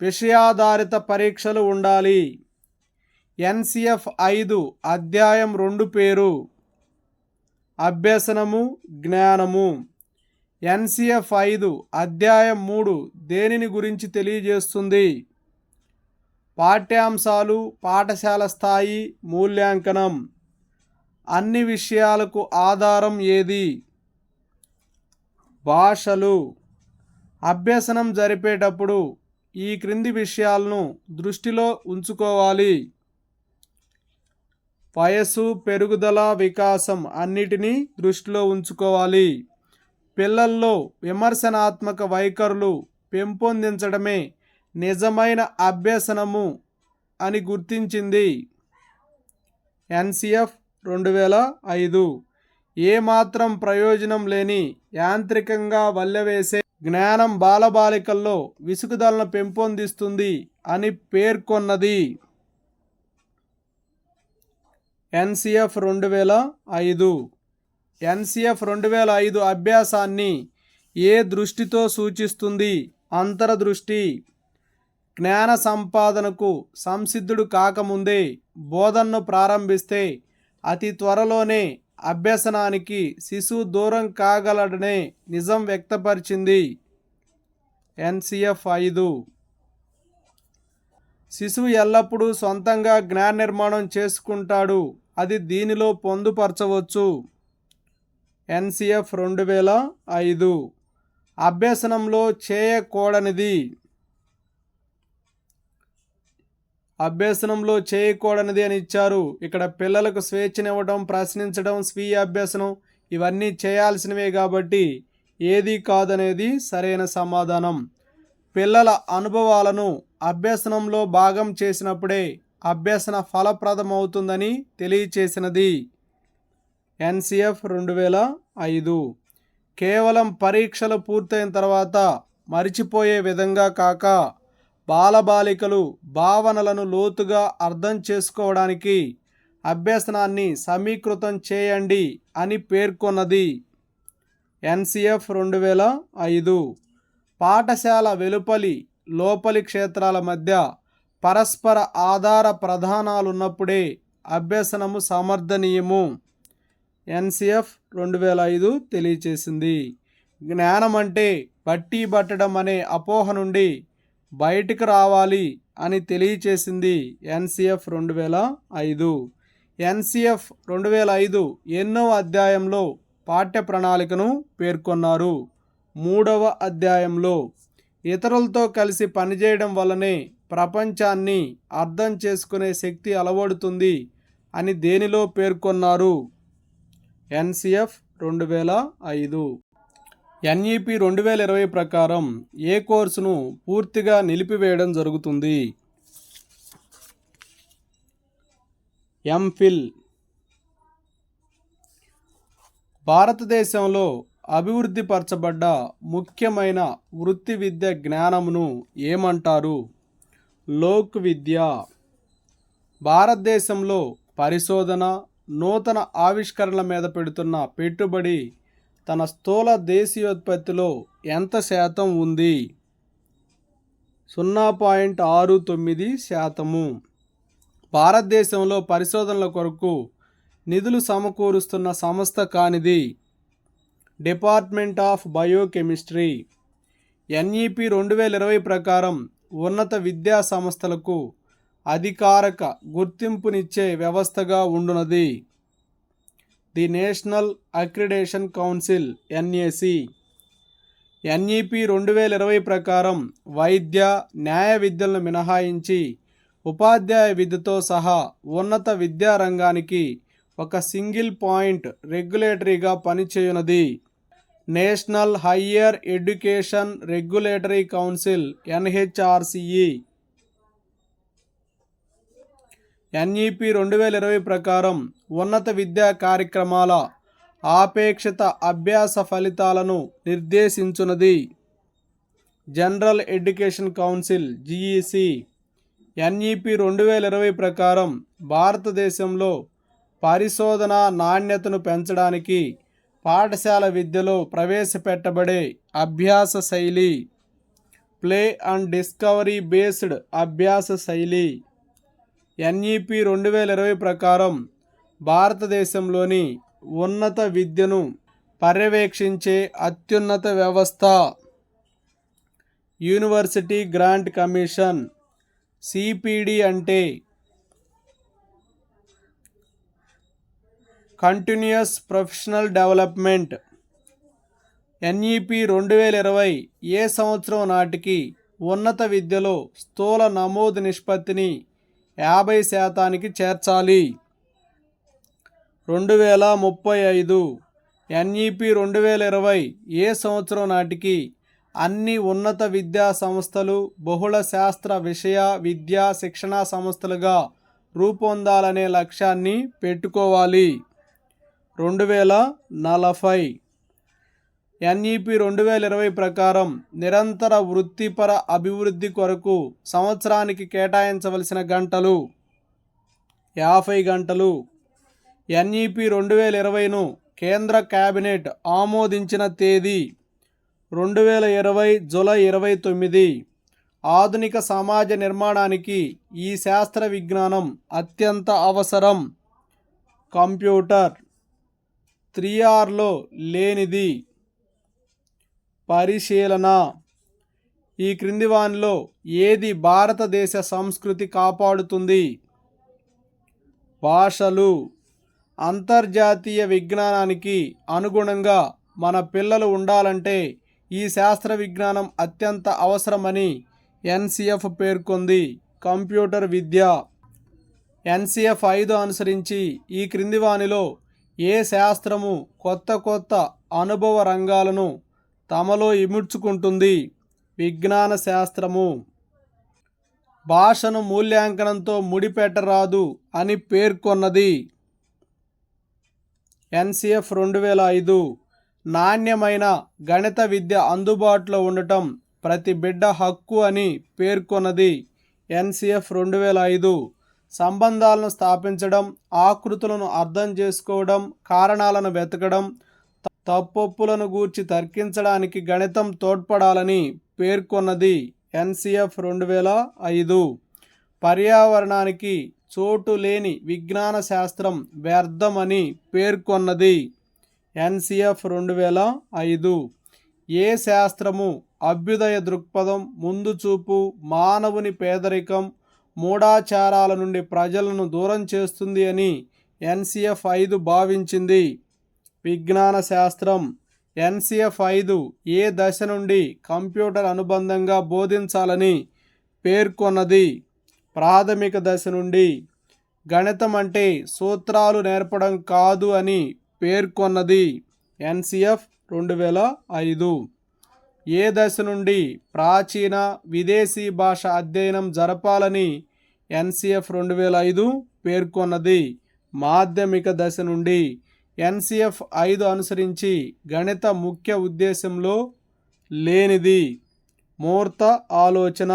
విషయాధారిత పరీక్షలు ఉండాలి. ఎన్సిఎఫ్ 5 అధ్యాయం 2 పేరు అభ్యసనము, జ్ఞానము. ఎన్సిఎఫ్ 5 అధ్యాయం 3 దేనిని గురించి తెలియజేస్తుంది? పాఠ్యాంశాలు, పాఠశాల స్థాయి, మూల్యాంకనం. అన్ని విషయాలకు ఆధారం ఏది? భాషలు. అభ్యసనం జరిపేటప్పుడు ఈ క్రింది విషయాలను దృష్టిలో ఉంచుకోవాలి. వయస్సు, పెరుగుదల, వికాసం అన్నిటినీ దృష్టిలో ఉంచుకోవాలి. పిల్లల్లో విమర్శనాత్మక వైఖరులు పెంపొందించడమే నిజమైన అభ్యసనము అని గుర్తించింది ఎన్సిఎఫ్ 2005. ఏమాత్రం ప్రయోజనం లేని యాంత్రికంగా వల్లెవేసే జ్ఞానం బాలబాలికల్లో విసుగుదలను పెంపొందిస్తుంది అని పేర్కొన్నది. ఎన్సిఎఫ్ 2005. ఎన్సిఎఫ్ 2005 అభ్యాసాన్ని ఏ దృష్టితో సూచిస్తుంది? అంతర్దృష్టి. జ్ఞాన సంపాదనకు సంసిద్ధుడు కాకముందే బోధనను ప్రారంభిస్తే అతి త్వరలోనే అభ్యసనానికి శిశువు దూరం కాగలడనే నిజం వ్యక్తపరిచింది ఎన్సిఎఫ్ 5. శిశువు ఎల్లప్పుడూ సొంతంగా జ్ఞాన నిర్మాణం చేసుకుంటాడు. అది దీనిలో పొందుపరచవచ్చు. ఎన్సిఎఫ్ 2005. అభ్యసనంలో చేయకూడనిది. అభ్యసనంలో చేయకూడనిది అని ఇచ్చారు. ఇక్కడ పిల్లలకు స్వేచ్ఛనివ్వడం, ప్రశ్నించడం, స్వీయ అభ్యసనం ఇవన్నీ చేయాల్సినవే కాబట్టి ఏది కాదనేది సరైన సమాధానం. పిల్లల అనుభవాలను అభ్యసనంలో భాగం చేసినప్పుడే అభ్యసన ఫలప్రదమవుతుందని తెలియచేసినది ఎన్సిఎఫ్ 2005. కేవలం పరీక్షలు పూర్తయిన తర్వాత మరిచిపోయే విధంగా కాక బాలబాలికలు భావనలను లోతుగా అర్థం చేసుకోవడానికి అభ్యసనాన్ని సమీకృతం చేయండి అని పేర్కొన్నది ఎన్సిఎఫ్ 2005. పాఠశాల వెలుపలి, లోపలి క్షేత్రాల మధ్య పరస్పర ఆధార ప్రధానాలున్నప్పుడే అభ్యసనము సమర్థనీయము. ఎన్సిఎఫ్ 2005 తెలియచేసింది. జ్ఞానం అంటే బట్టి పట్టడం అనే అపోహ నుండి బయటికి రావాలి అని తెలియచేసింది ఎన్సిఎఫ్ 2005. ఎన్సిఎఫ్ 2005 ఎన్నో అధ్యాయంలో పాఠ్య ప్రణాళికను పేర్కొన్నారు? 3వ అధ్యాయంలో. ఇతరులతో కలిసి పనిచేయడం వల్లనే ప్రపంచాన్ని అర్థం చేసుకునే శక్తి అలవడుతుంది అని దేనిలో పేర్కొన్నారు? ఎన్సిఎఫ్ 2005. ఎన్ఈపి 2020 ప్రకారం ఏ కోర్సును పూర్తిగా నిలిపివేయడం జరుగుతుంది? ఎంఫిల్. భారతదేశంలో అభివృద్ధి పరచబడ్డ ముఖ్యమైన వృత్తి విద్య జ్ఞానమును ఏమంటారు? లోక్ విద్య. భారతదేశంలో పరిశోధన, నూతన ఆవిష్కరణల మీద పెడుతున్న పెట్టుబడి తన స్థూల దేశీయోత్పత్తిలో ఎంత శాతం ఉంది? 0.69%. భారతదేశంలో పరిశోధనల కొరకు నిధులు సమకూరుస్తున్న సంస్థ కానిది డిపార్ట్మెంట్ ఆఫ్ బయోకెమిస్ట్రీ. ఎన్ఈపి 2020 ప్రకారం ఉన్నత విద్యా సంస్థలకు అధికారక గుర్తింపునిచ్చే వ్యవస్థగా ఉండునది the national accreditation council NAC. NEP 2020 ప్రకారం వైద్య, న్యాయ విద్యలను మినహాయించి ఉపాధ్యాయ విద్యతో సహా ఉన్నత విద్యా రంగానికి ఒక సింగిల్ పాయింట్ రెగ్యులేటరీగా పనిచేయునది national higher education regulatory council NHRCE. NEP 2020 ప్రకారం ఉన్నత విద్యా కార్యక్రమాల ఆపేక్షిత అభ్యాస ఫలితాలను నిర్దేశించునది general education council GEC. NEP 2020 ప్రకారం భారతదేశంలో పరిశోధన నాణ్యతను పెంచడానికి పాఠశాల విద్యలో ప్రవేశపెట్టబడే అభ్యాస శైలి ప్లే అండ్ డిస్కవరీ బేస్డ్ అభ్యాస శైలి. ఎన్ఈపి 2020 ప్రకారం భారతదేశంలోని ఉన్నత విద్యను పర్యవేక్షించే అత్యున్నత వ్యవస్థ యూనివర్సిటీ గ్రాంట్ కమిషన్. సిపిడి అంటే కంటిన్యూయస్ ప్రొఫెషనల్ డెవలప్మెంట్. ఎన్ఈపి 2020 ఏ సంవత్సరం నాటికి ఉన్నత విద్యలో స్థూల నమోదు నిష్పత్తిని 50% చేర్చాలి? 2035. ఎన్ఈపి 2020 ఏ సంవత్సరం నాటికి అన్ని ఉన్నత విద్యా సంస్థలు బహుళ శాస్త్ర విషయ విద్యా శిక్షణా సంస్థలుగా రూపొందాలనే లక్ష్యాన్ని పెట్టుకోవాలి? 2040. ఎన్ఈపి 2020 ప్రకారం నిరంతర వృత్తిపర అభివృద్ధి కొరకు సంవత్సరానికి కేటాయించవలసిన గంటలు 50 గంటలు. ఎన్ఈపి 2020ను కేంద్ర కేబినెట్ ఆమోదించిన తేదీ 2020 జూలై 29. ఆధునిక సమాజ నిర్మాణానికి ఈ శాస్త్ర విజ్ఞానం అత్యంత అవసరం. కంప్యూటర్. 3Rలో లేనిది పరిశీలన. ఈ క్రింది వానిలో ఏది భారతదేశ సంస్కృతి కాపాడుతుంది? భాషలు. అంతర్జాతీయ విజ్ఞానానికి అనుగుణంగా మన పిల్లలు ఉండాలంటే ఈ శాస్త్ర విజ్ఞానం అత్యంత అవసరమని ఎన్సిఎఫ్ పేర్కొంది. కంప్యూటర్ విద్య. ఎన్సిఎఫ్ 5 అనుసరించి ఈ క్రింది వానిలో ఏ శాస్త్రము కొత్త అనుభవ రంగాలను తమలో ఇముడ్చుకుంటుంది? విజ్ఞాన శాస్త్రము. భాషను మూల్యాంకనంతో ముడిపెట్టరాదు అని పేర్కొన్నది ఎన్సిఎఫ్ 2005. నాణ్యమైన గణిత విద్య అందుబాటులో ఉండటం ప్రతి బిడ్డ హక్కు అని పేర్కొన్నది ఎన్సిఎఫ్ 2005. సంబంధాలను స్థాపించడం, ఆకృతులను అర్థం చేసుకోవడం, కారణాలను వెతకడం, తప్పొప్పులను గూర్చి తర్కించడానికి గణితం తోడ్పడాలని పేర్కొన్నది ఎన్సిఎఫ్ 2005. పర్యావరణానికి చోటు లేని విజ్ఞాన శాస్త్రం వ్యర్థమని పేర్కొన్నది ఎన్సిఎఫ్ 2005. ఏ శాస్త్రము అభ్యుదయ దృక్పథం, ముందు చూపు, మానవుని పేదరికం, మూఢాచారాల నుండి ప్రజలను దూరం చేస్తుంది అని ఎన్సిఎఫ్ 5 భావించింది? విజ్ఞాన శాస్త్రం. ఎన్సిఎఫ్ 5 ఏ దశ నుండి కంప్యూటర్ అనుబంధంగా బోధించాలని పేర్కొన్నది? ప్రాథమిక దశ నుండి. గణితం అంటే సూత్రాలు నేర్పడం కాదు అని పేర్కొన్నది ఎన్సిఎఫ్ 2005. ఏ దశ నుండి ప్రాచీన విదేశీ భాష అధ్యయనం జరపాలని ఎన్సిఎఫ్ 2005 పేర్కొన్నది? మాధ్యమిక దశ నుండి. ఎన్సిఎఫ్ 5 అనుసరించి గణిత ముఖ్య ఉద్దేశంలో లేనిది? మూర్త ఆలోచన.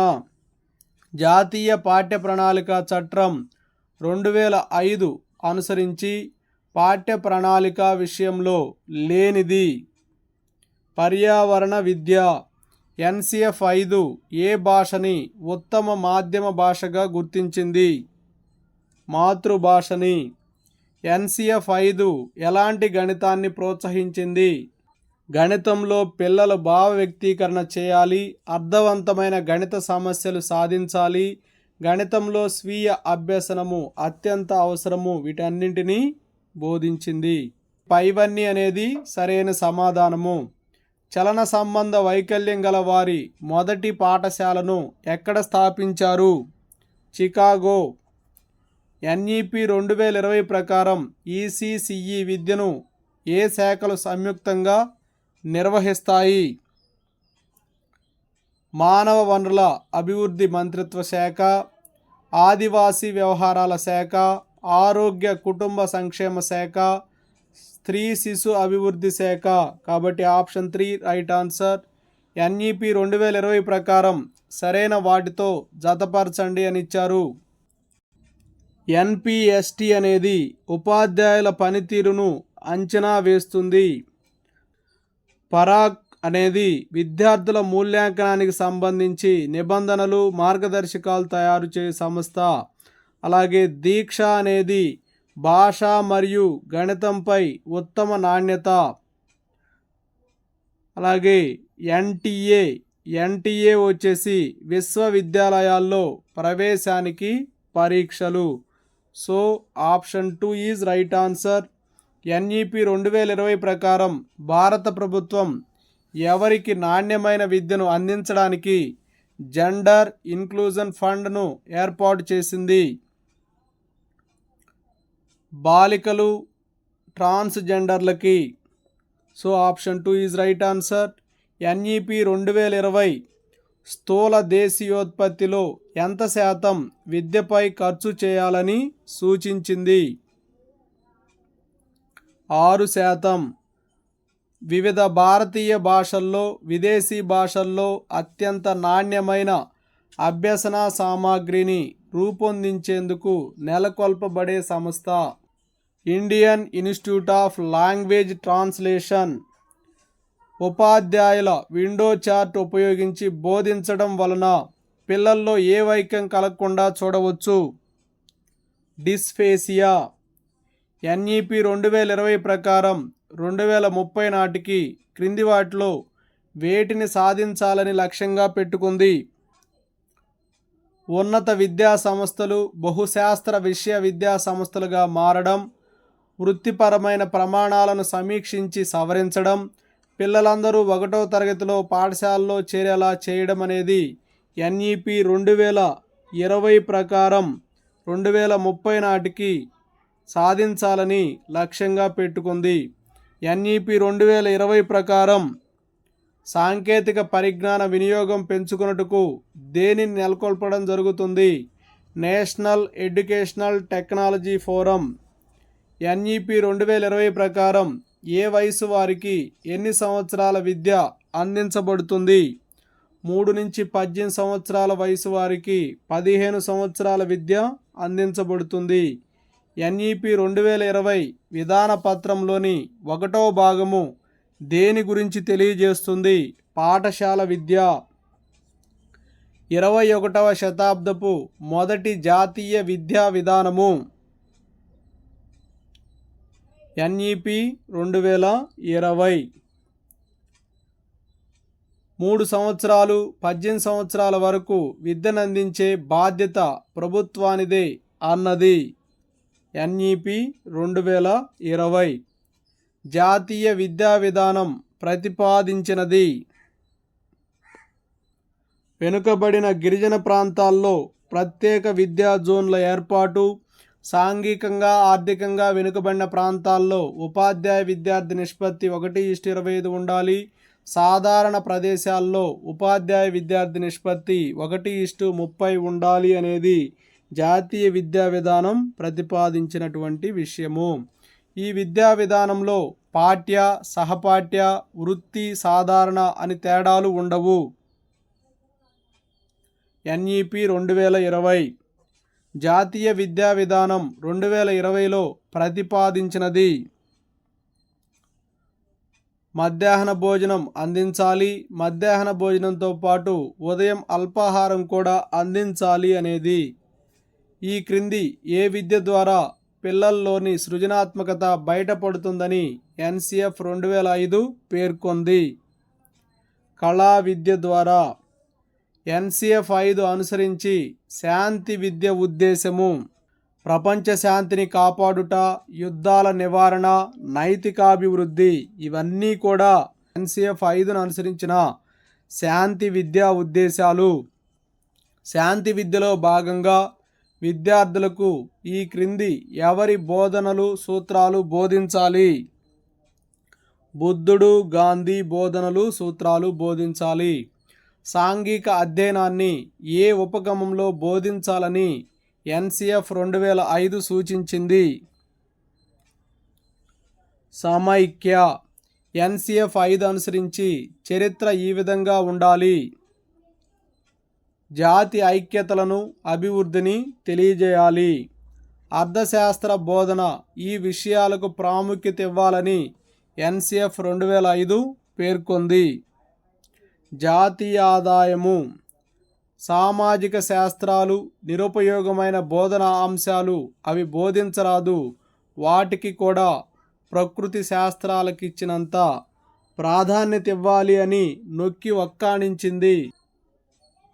జాతీయ పాఠ్య ప్రణాళిక చట్టం 2005 అనుసరించి పాఠ్య ప్రణాళిక విషయంలో లేనిది. పర్యావరణ విద్య. NCF 5 ఏ భాషని ఉత్తమ మాధ్యమ భాషగా గుర్తించింది? మాతృభాషని. NCF 5 ఎలాంటి గణితాన్ని ప్రోత్సహించింది? గణితంలో పిల్లలు భావ వ్యక్తీకరణ చేయాలి, అర్థవంతమైన గణిత సమస్యలు సాధించాలి, గణితంలో స్వీయ అభ్యసనము అత్యంత అవసరము, వీటన్నింటినీ బోధించింది. పైవన్నీ అనేది సరైన సమాధానము. చలన సంబంధ వైకల్యం గల వారి మొదటి పాఠశాలను ఎక్కడ స్థాపించారు? చికాగో. NEP 2020 ప్రకారం ECCE విద్యను ఏ శాఖలు సంయుక్తంగా నిర్వహిస్తాయి? మానవ వనరుల అభివృద్ధి మంత్రిత్వ శాఖ, ఆదివాసీ వ్యవహారాల శాఖ, ఆరోగ్య కుటుంబ సంక్షేమ శాఖ, స్త్రీ శిశు అభివృద్ధి శాఖ. కాబట్టి ఆప్షన్ 3 రైట్ ఆన్సర్. NEP 2020 ప్రకారం సరైన వాటితో జతపరచండి అని ఇచ్చారు. NPST అనేది ఉపాధ్యాయుల పనితీరును అంచనా వేస్తుంది. పరాక్ అనేది విద్యార్థుల మూల్యాంకనానికి సంబంధించి నిబంధనలు, మార్గదర్శకాలు తయారు చేయు సంస్థ. అలాగే దీక్ష అనేది భాష మరియు గణితంపై ఉత్తమ నాణ్యత. అలాగే NTA వచ్చేసి విశ్వవిద్యాలయాల్లో ప్రవేశానికి పరీక్షలు. So option 2 is right answer. NEP 2020 ప్రకారం భారత ప్రభుత్వం ఎవరికి నాణ్యమైన విద్యను అందించడానికి జెండర్ ఇన్క్లూజన్ ఫండ్ను ఏర్పాటు చేసింది? బాలికలు, ట్రాన్స్జెండర్లకి. So option 2 is right answer. NEP 2020 స్థూల దేశీయోత్పత్తిలో ఎంత శాతం విద్యపై ఖర్చు చేయాలని సూచించింది? 6%. వివిధ భారతీయ భాషల్లో, విదేశీ భాషల్లో అత్యంత నాణ్యమైన అభ్యసన సామాగ్రిని రూపొందించేందుకు నెలకొల్పబడే సంస్థ Indian institute of language translation. ఉపాధ్యాయుల విండో చార్ట్ ఉపయోగించి బోధించడం వలన పిల్లల్లో ఏ వైకల్యం కలగకుండా చూడవచ్చు? డిస్ఫేసియా. NEP 2020 ప్రకారం 2030 నాటికి క్రింది వాటిలో వేటిని సాధించాలని లక్ష్యంగా పెట్టుకుంది? ఉన్నత విద్యా సంస్థలు బహుశాస్త్ర విద్యా సంస్థలుగా మారడం, వృత్తిపరమైన ప్రమాణాలను సమీక్షించి సవరించడం, పిల్లలందరూ 1వ తరగతిలో పాఠశాలలో చేరేలా చేయడం అనేది NEP 2020 ప్రకారం 2030 నాటికి సాధించాలని లక్ష్యంగా పెట్టుకుంది. NEP 2020 ప్రకారం సాంకేతిక పరిజ్ఞాన వినియోగం పెంచుకున్నట్టుకు దేనిని నెలకొల్పడం జరుగుతుంది? National educational technology forum. NEP 2020 ప్రకారం ఏ వయసు వారికి ఎన్ని సంవత్సరాల విద్య అందించబడుతుంది? 3 నుంచి 18 సంవత్సరాల వయసు వారికి 15 సంవత్సరాల విద్య అందించబడుతుంది. NEP 2020 విధాన పత్రంలోని 1వ భాగము దేని గురించి తెలియజేస్తుంది? పాఠశాల విద్య. 21వ శతాబ్దపు మొదటి జాతీయ విద్యా విధానము NEP 2020. 3 సంవత్సరాలు 18 సంవత్సరాల వరకు విద్యనందించే బాధ్యత ప్రభుత్వానిదే అన్నది NEP 2020. జాతీయ విద్యా విధానం ప్రతిపాదించినది. వెనుకబడిన గిరిజన ప్రాంతాల్లో ప్రత్యేక విద్యా జోన్ల ఏర్పాటు, సాంఘికంగా ఆర్థికంగా వెనుకబడిన ప్రాంతాల్లో ఉపాధ్యాయ విద్యార్థి నిష్పత్తి 1:25 ఉండాలి. సాధారణ ప్రదేశాల్లో ఉపాధ్యాయ విద్యార్థి నిష్పత్తి 1:30 ఉండాలి అనేది జాతీయ విద్యా విధానం ప్రతిపాదించినటువంటి విషయము. ఈ విద్యా విధానంలో పాఠ్య, సహపాఠ్య, వృత్తి, సాధారణ అని తేడాలు ఉండవు. ఎన్ఈపి 2020. జాతీయ విద్యా విధానం 2020లో ప్రతిపాదించినది మధ్యాహ్న భోజనం అందించాలి, మధ్యాహ్న భోజనంతో పాటు ఉదయం అల్పాహారం కూడా అందించాలి అనేది. ఈ క్రింది ఏ విద్య ద్వారా పిల్లల్లోని సృజనాత్మకత బయటపడుతుందని ఎన్సిఎఫ్ 2005 పేర్కొంది? కళా విద్య ద్వారా. ఎన్సిఎఫ్ 5 అనుసరించి శాంతి విద్య ఉద్దేశము ప్రపంచ శాంతిని కాపాడుట, యుద్ధాల నివారణ, నైతికాభివృద్ధి. ఇవన్నీ కూడా ఎన్సిఎఫ్ 5ను అనుసరించిన శాంతి విద్యా ఉద్దేశాలు. శాంతి విద్యలో భాగంగా విద్యార్థులకు ఈ క్రింది ఎవరి బోధనలు, సూత్రాలు బోధించాలి? బుద్ధుడు, గాంధీ బోధనలు, సూత్రాలు బోధించాలి. సాంఘిక అధ్యయనాన్ని ఏ ఉపగమంలో బోధించాలని ఎన్సిఎఫ్ 2005 సూచించింది? సమైక్య. ఎన్సిఎఫ్ 5 అనుసరించి చరిత్ర ఈ విధంగా ఉండాలి: జాతి ఐక్యతలను, అభివృద్ధిని తెలియజేయాలి. అర్థశాస్త్ర బోధన ఈ విషయాలకు ప్రాముఖ్యత ఇవ్వాలని ఎన్సిఎఫ్ 2005 పేర్కొంది. జాతీయ ఆదాయము. సామాజిక శాస్త్రాలు నిరుపయోగమైన బోధనా అంశాలు, అవి బోధించరాదు. వాటికి కూడా ప్రకృతి శాస్త్రాలకు ఇచ్చినంత ప్రాధాన్యత ఇవ్వాలి అని నొక్కి వక్కాణించింది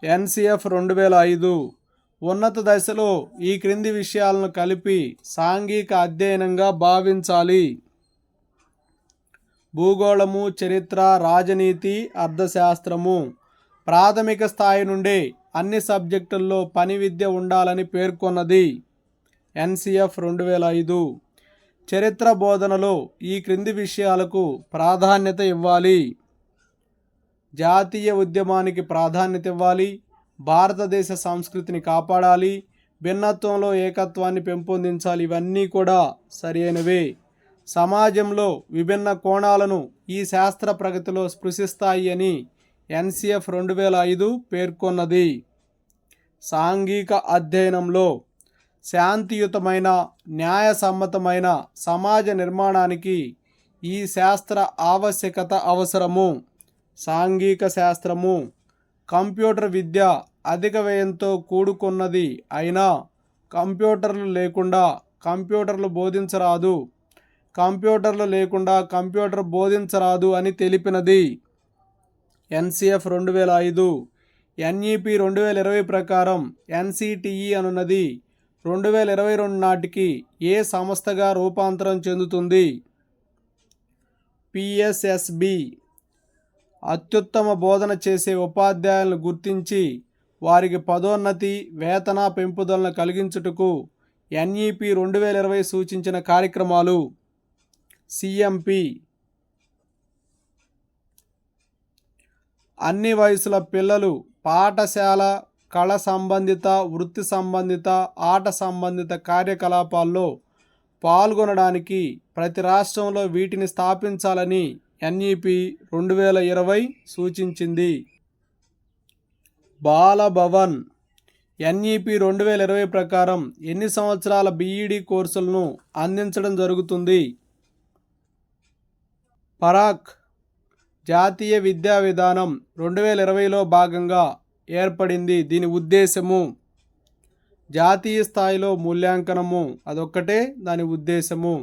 ఎన్సిఎఫ్ 2005. ఉన్నత దశలో ఈ క్రింది విషయాలను కలిపి సాంఘిక అధ్యయనంగా భావించాలి: భూగోళము, చరిత్ర, రాజనీతి, అర్థశాస్త్రము. ప్రాథమిక స్థాయి నుండే అన్ని సబ్జెక్టుల్లో పని విద్య ఉండాలని పేర్కొన్నది ఎన్సిఎఫ్ 2005. చరిత్ర బోధనలో ఈ క్రింది విషయాలకు ప్రాధాన్యత ఇవ్వాలి: జాతీయ ఉద్యమానికి ప్రాధాన్యత ఇవ్వాలి, భారతదేశ సంస్కృతిని కాపాడాలి, భిన్నత్వంలో ఏకత్వాన్ని పెంపొందించాలి. ఇవన్నీ కూడా సరైనవే. సమాజంలో విభిన్న కోణాలను ఈ శాస్త్ర ప్రగతిలో స్పృశిస్తాయి అని ఎన్సిఎఫ్ 2005 పేర్కొన్నది. సాంఘిక అధ్యయనంలో శాంతియుతమైన, న్యాయసమ్మతమైన సమాజ నిర్మాణానికి ఈ శాస్త్ర ఆవశ్యకత అవసరము. సాంఘిక శాస్త్రము. కంప్యూటర్ విద్య అధిక వ్యయంతో కూడుకున్నది అయినా కంప్యూటర్లు లేకుండా కంప్యూటర్లు బోధించరాదు, కంప్యూటర్లు లేకుండా కంప్యూటర్ బోధించరాదు అని తెలిపినది ఎన్సిఎఫ్ 2005. ఎన్ఈపి 2020 ప్రకారం ఎన్సిటిఈ అనున్నది 2022 నాటికి ఏ సంస్థగా రూపాంతరం చెందుతుంది? పిఎస్ఎస్బి. అత్యుత్తమ బోధన చేసే ఉపాధ్యాయులను గుర్తించి వారికి పదోన్నతి, వేతన పెంపుదలను కలిగించుటకు ఎన్ఈపి 2020 సూచించిన కార్యక్రమాలు: సిఎంపి. అన్ని వయసుల పిల్లలు పాఠశాల, కళ సంబంధిత, వృత్తి సంబంధిత, ఆట సంబంధిత కార్యకలాపాల్లో పాల్గొనడానికి ప్రతి రాష్ట్రంలో వీటిని స్థాపించాలని ఎన్ఈపి 2020 సూచించింది. బాలభవన్. ఎన్ఈపి 2020 ప్రకారం ఎన్ని సంవత్సరాల బీఈడి కోర్సులను అందించడం జరుగుతుంది? పరాక్. జాతీయ విద్యా విధానం 2020లో భాగంగా ఏర్పడింది. దీని ఉద్దేశము జాతీయ స్థాయిలో మూల్యాంకనము, అదొక్కటే దాని ఉద్దేశము.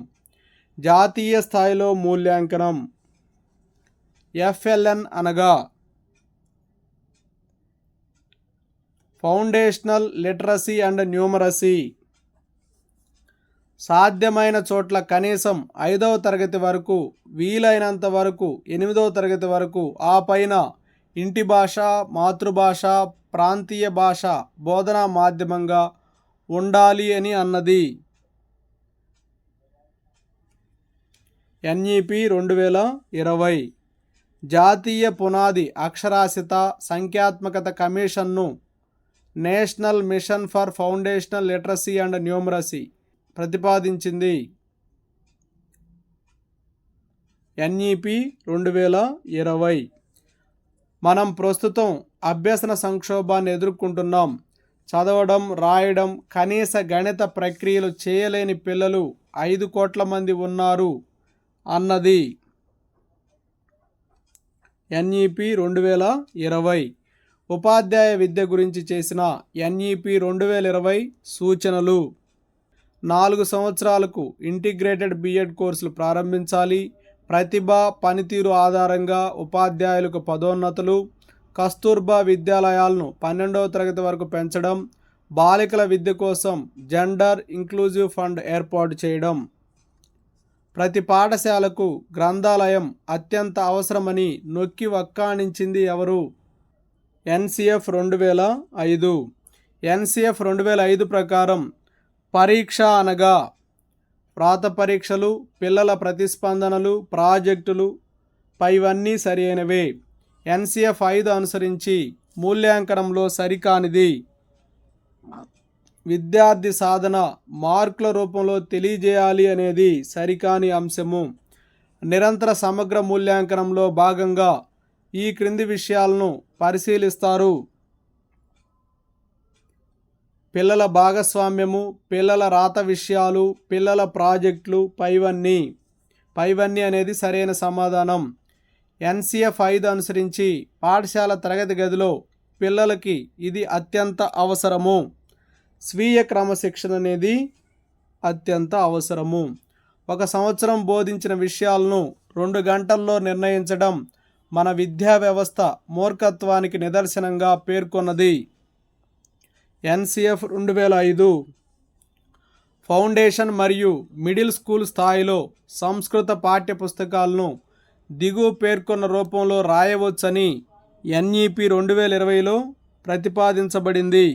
జాతీయ స్థాయిలో మూల్యాంకనం. ఎఫ్ఎల్ఎన్ అనగా ఫౌండేషనల్ లిటరసీ అండ్ న్యూమరసీ. సాధ్యమైన చోట్ల కనీసం 5వ తరగతి వరకు, వీలైనంత వరకు 8వ తరగతి వరకు, ఆ పైన ఇంటి భాష, మాతృభాష, ప్రాంతీయ భాష బోధనా మాధ్యమంగా ఉండాలి అని అన్నది ఎన్ఈపి 2020. జాతీయ పునాది అక్షరాస్యత, సంఖ్యాత్మకత కమిషన్ను national mission for foundational literacy and numeracy ప్రతిపాదించింది ఎన్ఈపి 2020. మనం ప్రస్తుతం అభ్యసన సంక్షోభాన్ని ఎదుర్కొంటున్నాం. చదవడం, రాయడం, కనీస గణిత ప్రక్రియలు చేయలేని పిల్లలు 5 కోట్ల మంది ఉన్నారు అన్నది ఎన్ఈపి 2020. ఉపాధ్యాయ విద్య గురించి చేసిన ఎన్ఈపి 2020 సూచనలు. 4 సంవత్సరాలకు ఇంటిగ్రేటెడ్ బిఎడ్ కోర్సులు ప్రారంభించాలి. ప్రతిభ, పనితీరు ఆధారంగా ఉపాధ్యాయులకు పదోన్నతులు. కస్తూర్బా విద్యాలయాలను 12వ తరగతి వరకు పెంచడం. బాలికల విద్య కోసం జెండర్ ఇంక్లూజివ్ ఫండ్ ఏర్పాటు చేయడం. ప్రతి పాఠశాలకు గ్రంథాలయం అత్యంత అవసరమని నొక్కి వక్కాణించింది ఎవరు? ఎన్సిఎఫ్ 2005. ఎన్సిఎఫ్ 2005 ప్రకారం పరీక్ష అనగా వ్రాత పరీక్షలు, పిల్లల ప్రతిస్పందనలు, ప్రాజెక్టులు పైవన్నీ సరైనవే. ఎన్సిఎఫ్ 5 అనుసరించి మూల్యాంకనంలో సరికానిది విద్యార్థి సాధన మార్కుల రూపంలో తెలియజేయాలి అనేది సరికాని అంశము. నిరంతర సమగ్ర మూల్యాంకనంలో భాగంగా ఈ క్రింది విషయాలను పరిశీలిస్తారు. పిల్లల భాగస్వామ్యము, పిల్లల రాత విషయాలు, పిల్లల ప్రాజెక్టులు పైవన్నీ అనేది సరైన సమాధానం. ఎన్సిఎఫ్ 5 అనుసరించి పాఠశాల తరగతి గదిలో పిల్లలకి ఇది అత్యంత అవసరము. స్వీయ క్రమశిక్షణ అనేది అత్యంత అవసరము. 1 సంవత్సరం బోధించిన విషయాలను 2 గంటల్లో నిర్ణయించడం మన విద్యా వ్యవస్థ మూర్ఖత్వానికి నిదర్శనంగా పేర్కొన్నది. ఎన్సిఎఫ్ 2005. ఫౌండేషన్ మరియు మిడిల్ స్కూల్ స్థాయిలో సంస్కృత పాఠ్యపుస్తకాలను దిగువ పేర్కొన్న రూపంలో రాయవచ్చని ఎన్ఈపి 2020లో ప్రతిపాదించబడింది.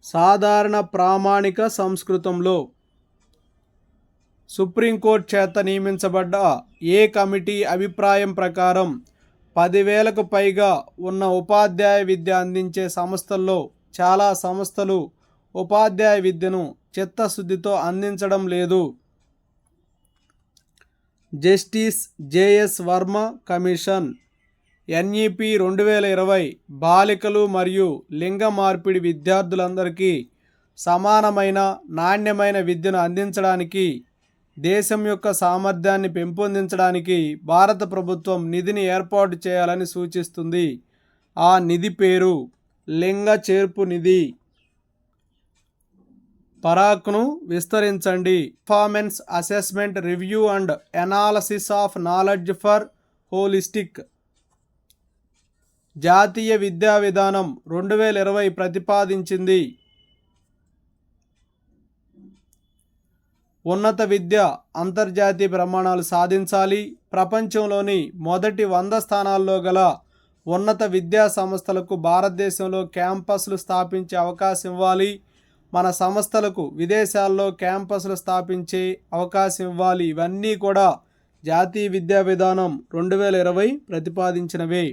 సాధారణ ప్రామాణిక సంస్కృతంలో సుప్రీంకోర్టు చేత నియమించబడ్డ ఏ కమిటీ అభిప్రాయం ప్రకారం 10,000కు పైగా ఉన్న ఉపాధ్యాయ విద్య అందించే సంస్థల్లో చాలా సంస్థలు ఉపాధ్యాయ విద్యను చిత్తశుద్ధితో అందించడం లేదు? Justice JS Varma commission. NEP 2020 బాలికలు మరియు లింగ మార్పిడి విద్యార్థులందరికీ సమానమైన నాణ్యమైన విద్యను అందించడానికి, దేశం యొక్క సామర్థ్యాన్ని పెంపొందించడానికి భారత ప్రభుత్వం నిధిని ఏర్పాటు చేయాలని సూచిస్తుంది. ఆ నిధి పేరు లింగ చేర్పు నిధి. పరాక్ను విస్తరించండి. Performance assessment review and analysis of knowledge for holistic. జాతీయ విద్యా విధానం 2020 ప్రతిపాదించింది. ఉన్నత విద్య అంతర్జాతీయ ప్రమాణాలు సాధించాలి. ప్రపంచంలోని మొదటి 100 స్థానాల్లో గల ఉన్నత విద్యా సంస్థలకు భారతదేశంలో క్యాంపస్లు స్థాపించే అవకాశం ఇవ్వాలి. మన సంస్థలకు విదేశాల్లో క్యాంపస్లు స్థాపించే అవకాశం ఇవ్వాలి. ఇవన్నీ కూడా జాతీయ విద్యా విధానం 2020 ప్రతిపాదించినవే.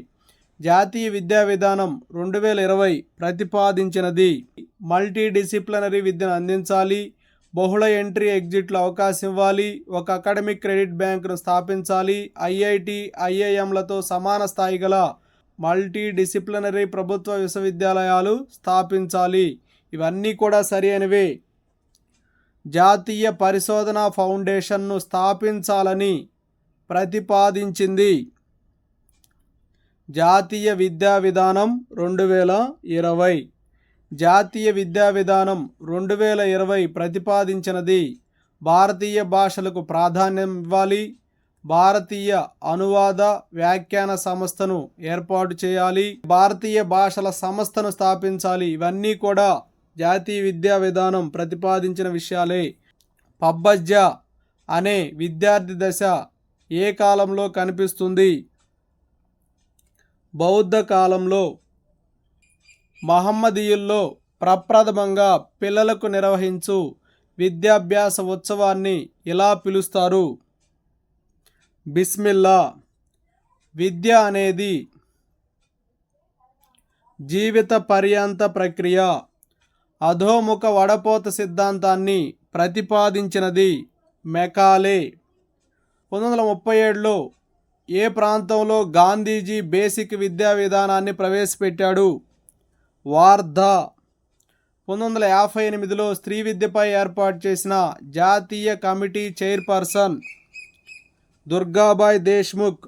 జాతీయ విద్యా విధానం 2020 ప్రతిపాదించినది మల్టీ డిసిప్లినరీ విద్యను అందించాలి. బహుళ ఎంట్రీ ఎగ్జిట్లు అవకాశం ఇవ్వాలి. ఒక అకాడమిక్ క్రెడిట్ బ్యాంకును స్థాపించాలి. ఐఐటి, ఐఐఎంలతో సమాన స్థాయి గల మల్టీ డిసిప్లినరీ ప్రభుత్వ విశ్వవిద్యాలయాలు స్థాపించాలి. ఇవన్నీ కూడా సరి అయినవే. జాతీయ పరిశోధనా ఫౌండేషన్ను స్థాపించాలని ప్రతిపాదించింది. జాతీయ విద్యా విధానం 2020. జాతీయ విద్యా విధానం 2020 ప్రతిపాదించినది భారతీయ భాషలకు ప్రాధాన్యం ఇవ్వాలి. భారతీయ అనువాద వ్యాఖ్యాన సంస్థను ఏర్పాటు చేయాలి. భారతీయ భాషల సంస్థను స్థాపించాలి. ఇవన్నీ కూడా జాతీయ విద్యా విధానం ప్రతిపాదించిన విషయాలే. పబ్బజ్జ అనే విద్యార్థి దశ ఏ కాలంలో కనిపిస్తుంది? బౌద్ధ కాలంలో. మహమ్మదీయుల్లో ప్రప్రథమంగా పిల్లలకు నిర్వహించు విద్యాభ్యాస ఉత్సవాన్ని ఇలా పిలుస్తారు: బిస్మిల్లా. విద్య అనేది జీవిత పర్యంత ప్రక్రియ. అధోముఖ వడపోత సిద్ధాంతాన్ని ప్రతిపాదించినది మెకాలే. 1937లో ఏ ప్రాంతంలో గాంధీజీ బేసిక్ విద్యా విధానాన్ని ప్రవేశపెట్టాడు? వార్ధా. 1958లో స్త్రీ విద్యపై ఏర్పాటు చేసిన జాతీయ కమిటీ చైర్పర్సన్ దుర్గాబాయ్ దేశ్ముఖ్.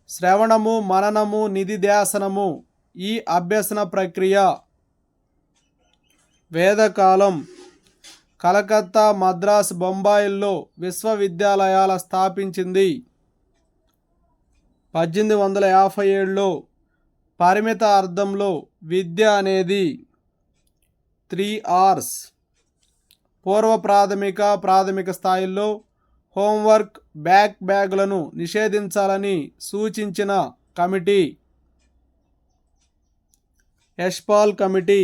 శ్రవణము, మననము, నిధిధ్యాసనము ఈ అభ్యసన ప్రక్రియ. వేదకాలం. కలకత్తా, మద్రాస్, బొంబాయిల్లో విశ్వవిద్యాలయాల స్థాపించింది. 1857లో పరిమిత అర్థంలో విద్య అనేది 3 R's. పూర్వ ప్రాథమిక, ప్రాథమిక స్థాయిల్లో హోంవర్క్, బ్యాగ్లను నిషేధించాలని సూచించిన కమిటీ యశ్పాల్ కమిటీ.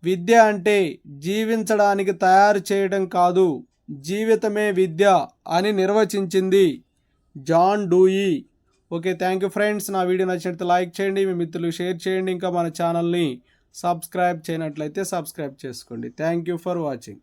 విద్య అంటే జీవించడానికి తయారు చేయడం కాదు, జీవితమే విద్య అని నిర్వచించింది John Dewey. Okay, thank you friends. నా వీడియో నచ్చినట్లయితే లైక్ చేయండి, మీ మిత్రులకు షేర్ చేయండి. ఇంకా మన ఛానల్ని సబ్స్క్రైబ్ చేయనట్లయితే సబ్స్క్రైబ్ చేసుకోండి. Thank you for watching.